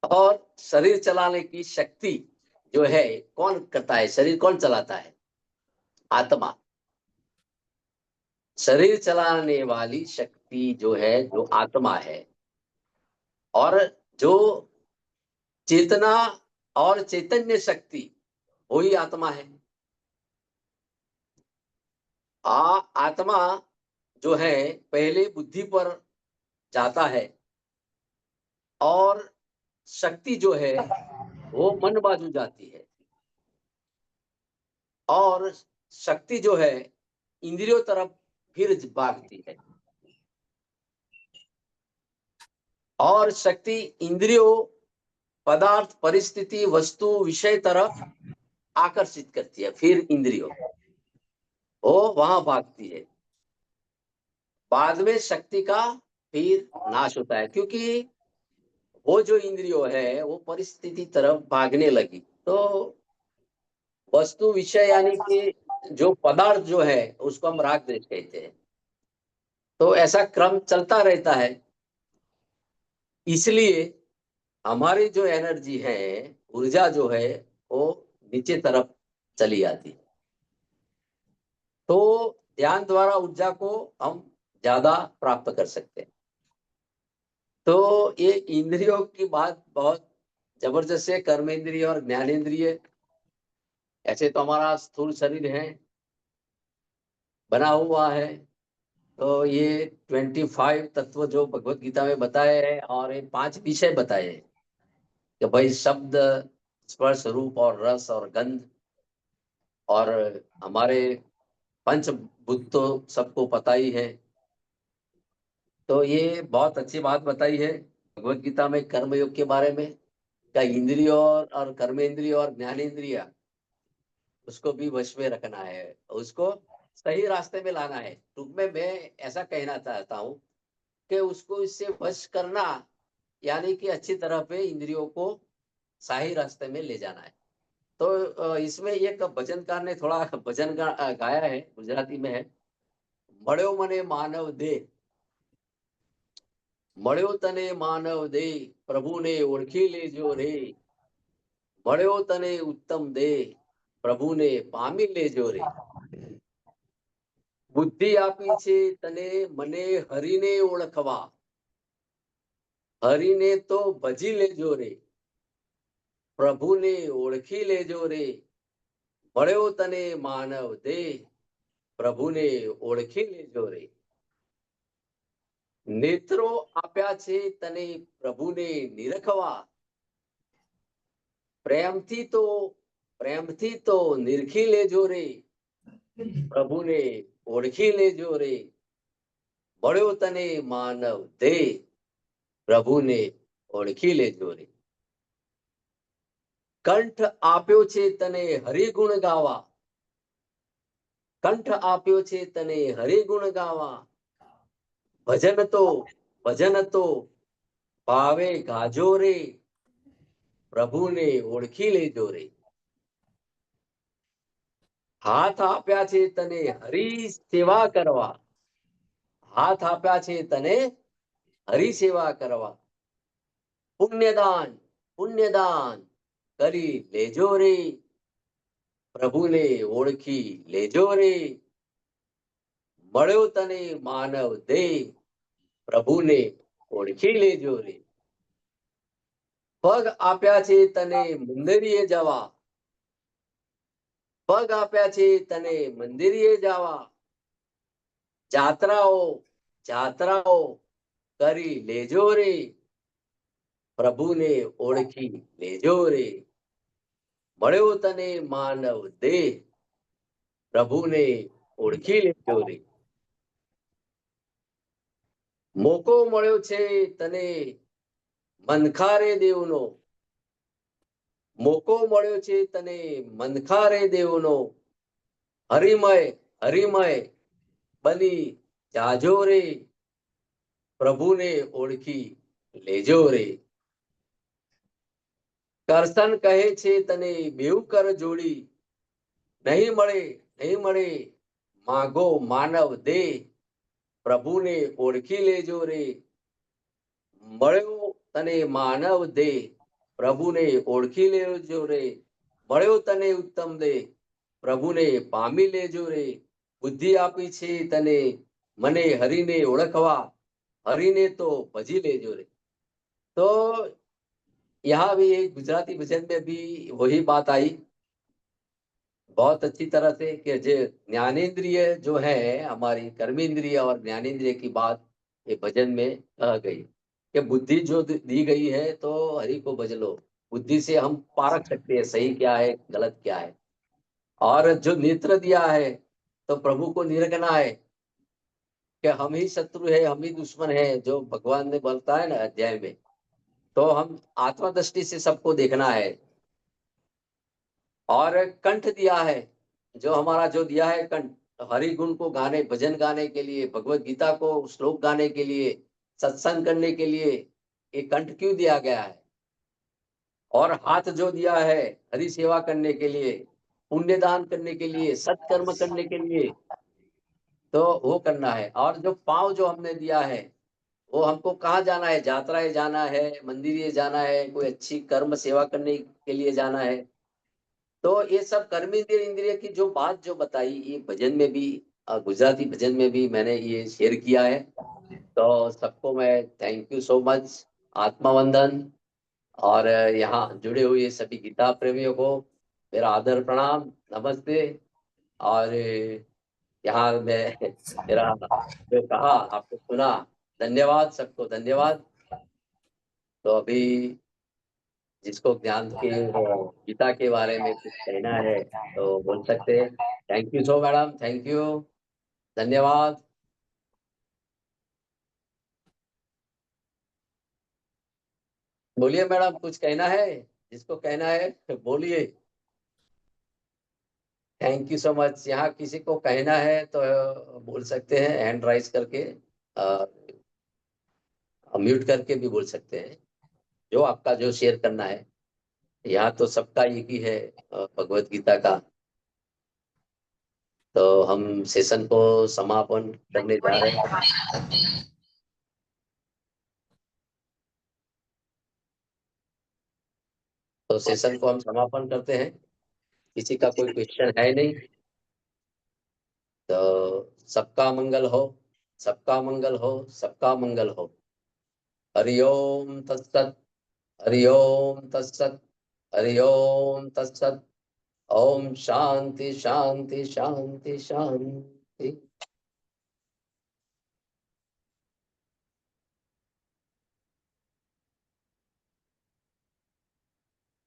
और शरीर चलाने की शक्ति जो है कौन करता है, शरीर कौन चलाता है, आत्मा। शरीर चलाने वाली शक्ति जो है, जो आत्मा है, और जो चेतना और चैतन्य शक्ति, वही आत्मा है। आत्मा जो है पहले बुद्धि पर जाता है, और शक्ति जो है वो मन बाजू जाती है, और शक्ति जो है इंद्रियों तरफ फिर भागती है, और शक्ति इंद्रियों, पदार्थ, परिस्थिति, वस्तु, विषय तरफ आकर्षित करती है, फिर इंद्रियों। वो वहां भागती है। बाद में शक्ति का फिर नाश होता है, क्योंकि वो जो इंद्रियों है वो परिस्थिति तरफ भागने लगी। तो वस्तु विषय यानी कि जो पदार्थ जो है उसको हम राग द्वेष कहते हैं। तो ऐसा क्रम चलता रहता है। इसलिए हमारी जो एनर्जी है, ऊर्जा जो है, वो नीचे तरफ चली आती है। तो ध्यान द्वारा ऊर्जा को हम ज्यादा प्राप्त कर सकते हैं। तो ये इंद्रियों की बात बहुत जबरदस्त है। कर्मेंद्रिय और ज्ञानेंद्रिय, ऐसे तो हमारा स्थूल शरीर है, बना हुआ है। तो ये 25 तत्व जो भगवत गीता में बताए हैं, और ये 5 विषय बताए हैं कि भाई शब्द, स्पर्श, रूप और रस और गंध, और हमारे पंचभूत तो सबको पता ही है। तो ये बहुत अच्छी बात बताई है भगवत गीता में कर्म योग के बारे में। क्या इंद्रिय और कर्मेंद्रिय और ज्ञानेंद्रिय, उसको भी वश में रखना है, उसको सही रास्ते में लाना है। टूंक में मैं ऐसा कहना चाहता हूँ कि उसको इससे वश करना, यानी कि अच्छी तरह पे इंद्रियों को सही रास्ते में ले जाना है। तो इसमें एक भजनकार ने थोड़ा भजन गाया है, गुजराती में है। મળ્યો મને માનવ દે, મળ્યો તને માનવ દે, પ્રભુને ઓળખી લેજો રે, મળ્યો તને ઉત્તમ દે, પ્રભુને પામી લેજો રે, બુદ્ધિ આપી છે તને મને હરિને ઓળખવા, હરિને તો ભજી લેજો રે, પ્રભુને ઓળખી લેજો રે, મળ્યો તને માનવ દે, પ્રભુને ઓળખી લેજો રે, નેત્રો આપ્યા છે તને પ્રભુને નિરખવા, પ્રેમથી તો નિરખી લેજો રે, પ્રભુને ઓળખી લેજો રે, મળ્યો તને માનવ દે, પ્રભુને ઓળખી લેજો રે, કંઠ આપ્યો છે તને હરિગુણ ગાવા, કંઠ આપ્યો છે તને હરિગુણ ગાવા, ભજન તો ભાવે ગાજો રે, પ્રભુને ઓળખી લેજો રે, હાથ આપ્યા છે તને હરી સેવા કરવા, હાથ આપ્યા છે તને હરી સેવા કરવા, પુણ્યદાન પુણ્યદાન કરી લેજો રે, પ્રભુને ઓળખી લેજો રે, મળ્યો તને માનવ દે, પ્રભુને ઓળખી લેજો રે, પગ આપ્યા છે તને મંદિરે જવા, પગ આપ્યા છે તને મંદિરે જવા, જાત્રાઓ જાત્રાઓ કરી લેજો રે, પ્રભુને ઓળખી લેજો રે, મળ્યો તને માનવ દે, પ્રભુને ઓળખી લેજો રે, મોકો મળ્યો છે તને મનખારે દેવનો, મોકો મળ્યો છે તને મનખારે દેવનો, હરિમય હરિમય બની જાજો રે, પ્રભુને ઓળખી લેજો રે, કરસન કહે છે તને બેઉ કર જોડી, નહીં મળે માગો માનવ દે, પ્રભુને ઓળખી લેજો રે, મળ્યો તને માનવ દે, પ્રભુને ઓળખી લેજો રે, મળ્યો તને ઉત્તમ દે, પ્રભુને પામી લેજો રે, બુદ્ધિ આપી છે તને મને હરિને ઓળખવા, હરિને तो भजी लेजो रे। तो यहाँ भी एक गुजराती भजन में भी वही बात आई बहुत अच्छी तरह से कि जो ज्ञानेंद्रिय जो है हमारी, कर्मेंद्रिय और ज्ञानेंद्रिय की बात ये भजन में कह गई कि बुद्धि जो दी गई है तो हरि को भज लो। बुद्धि से हम पारख सकते हैं सही क्या है गलत क्या है। और जो नेत्र दिया है तो प्रभु को निरखना है कि हम ही शत्रु है, हम ही दुश्मन है, जो भगवान ने बोलता है ना अध्याय में। तो हम आत्मदृष्टि से सबको देखना है। और कंठ दिया है, जो हमारा जो दिया है कंठ, हरि गुण को गाने, भजन गाने के लिए, भगवत गीता को श्लोक गाने के लिए, सत्संग करने के लिए ये कंठ क्यों दिया गया है? और हाथ जो दिया है हरि सेवा करने के लिए, पुण्य दान करने के लिए, सत्कर्म करने के लिए, तो वो करना है। और जो पाँव जो हमने दिया है वो हमको कहाँ जाना है? यात्राएं जाना है, मंदिर जाना है, कोई अच्छी कर्म सेवा करने के लिए जाना है। तो ये सब कर्मेंद्रिय इंद्रिय की जो बात जो बताई, ये भजन में भी, गुजराती भजन में भी मैंने ये शेयर किया है। तो सबको मैं थैंक यू सो मच, आत्मवंदन। और यहाँ जुड़े हुए सभी गीता प्रेमियों को मेरा आदर प्रणाम, नमस्ते। और यहाँ मैं मेरा जो कहा आपको सुना, धन्यवाद, सबको धन्यवाद। तो अभी जिसको ज्ञान के गीता के बारे में कुछ कहना है तो बोल सकते हैं। Thank you so madam, thank you, धन्यवाद। बोलिए मैडम, कुछ कहना है? जिसको कहना है बोलिए। Thank you so much. यहाँ किसी को कहना है तो बोल सकते हैं, हैंड राइज करके, म्यूट करके भी बोल सकते हैं, जो आपका जो शेयर करना है। यहाँ तो सबका एक ही है, भगवत गीता का। तो हम सेशन को समापन करने जा रहे हैं। तो सेशन को हम समापन करते हैं। किसी का कोई क्वेश्चन है नहीं? तो सबका मंगल हो, सबका मंगल हो, सबका मंगल हो। हरि ओम तत्सत, हरि ओम तत्सत, हरि ओम तत्सत। ओम शांति शांति शांति शांति।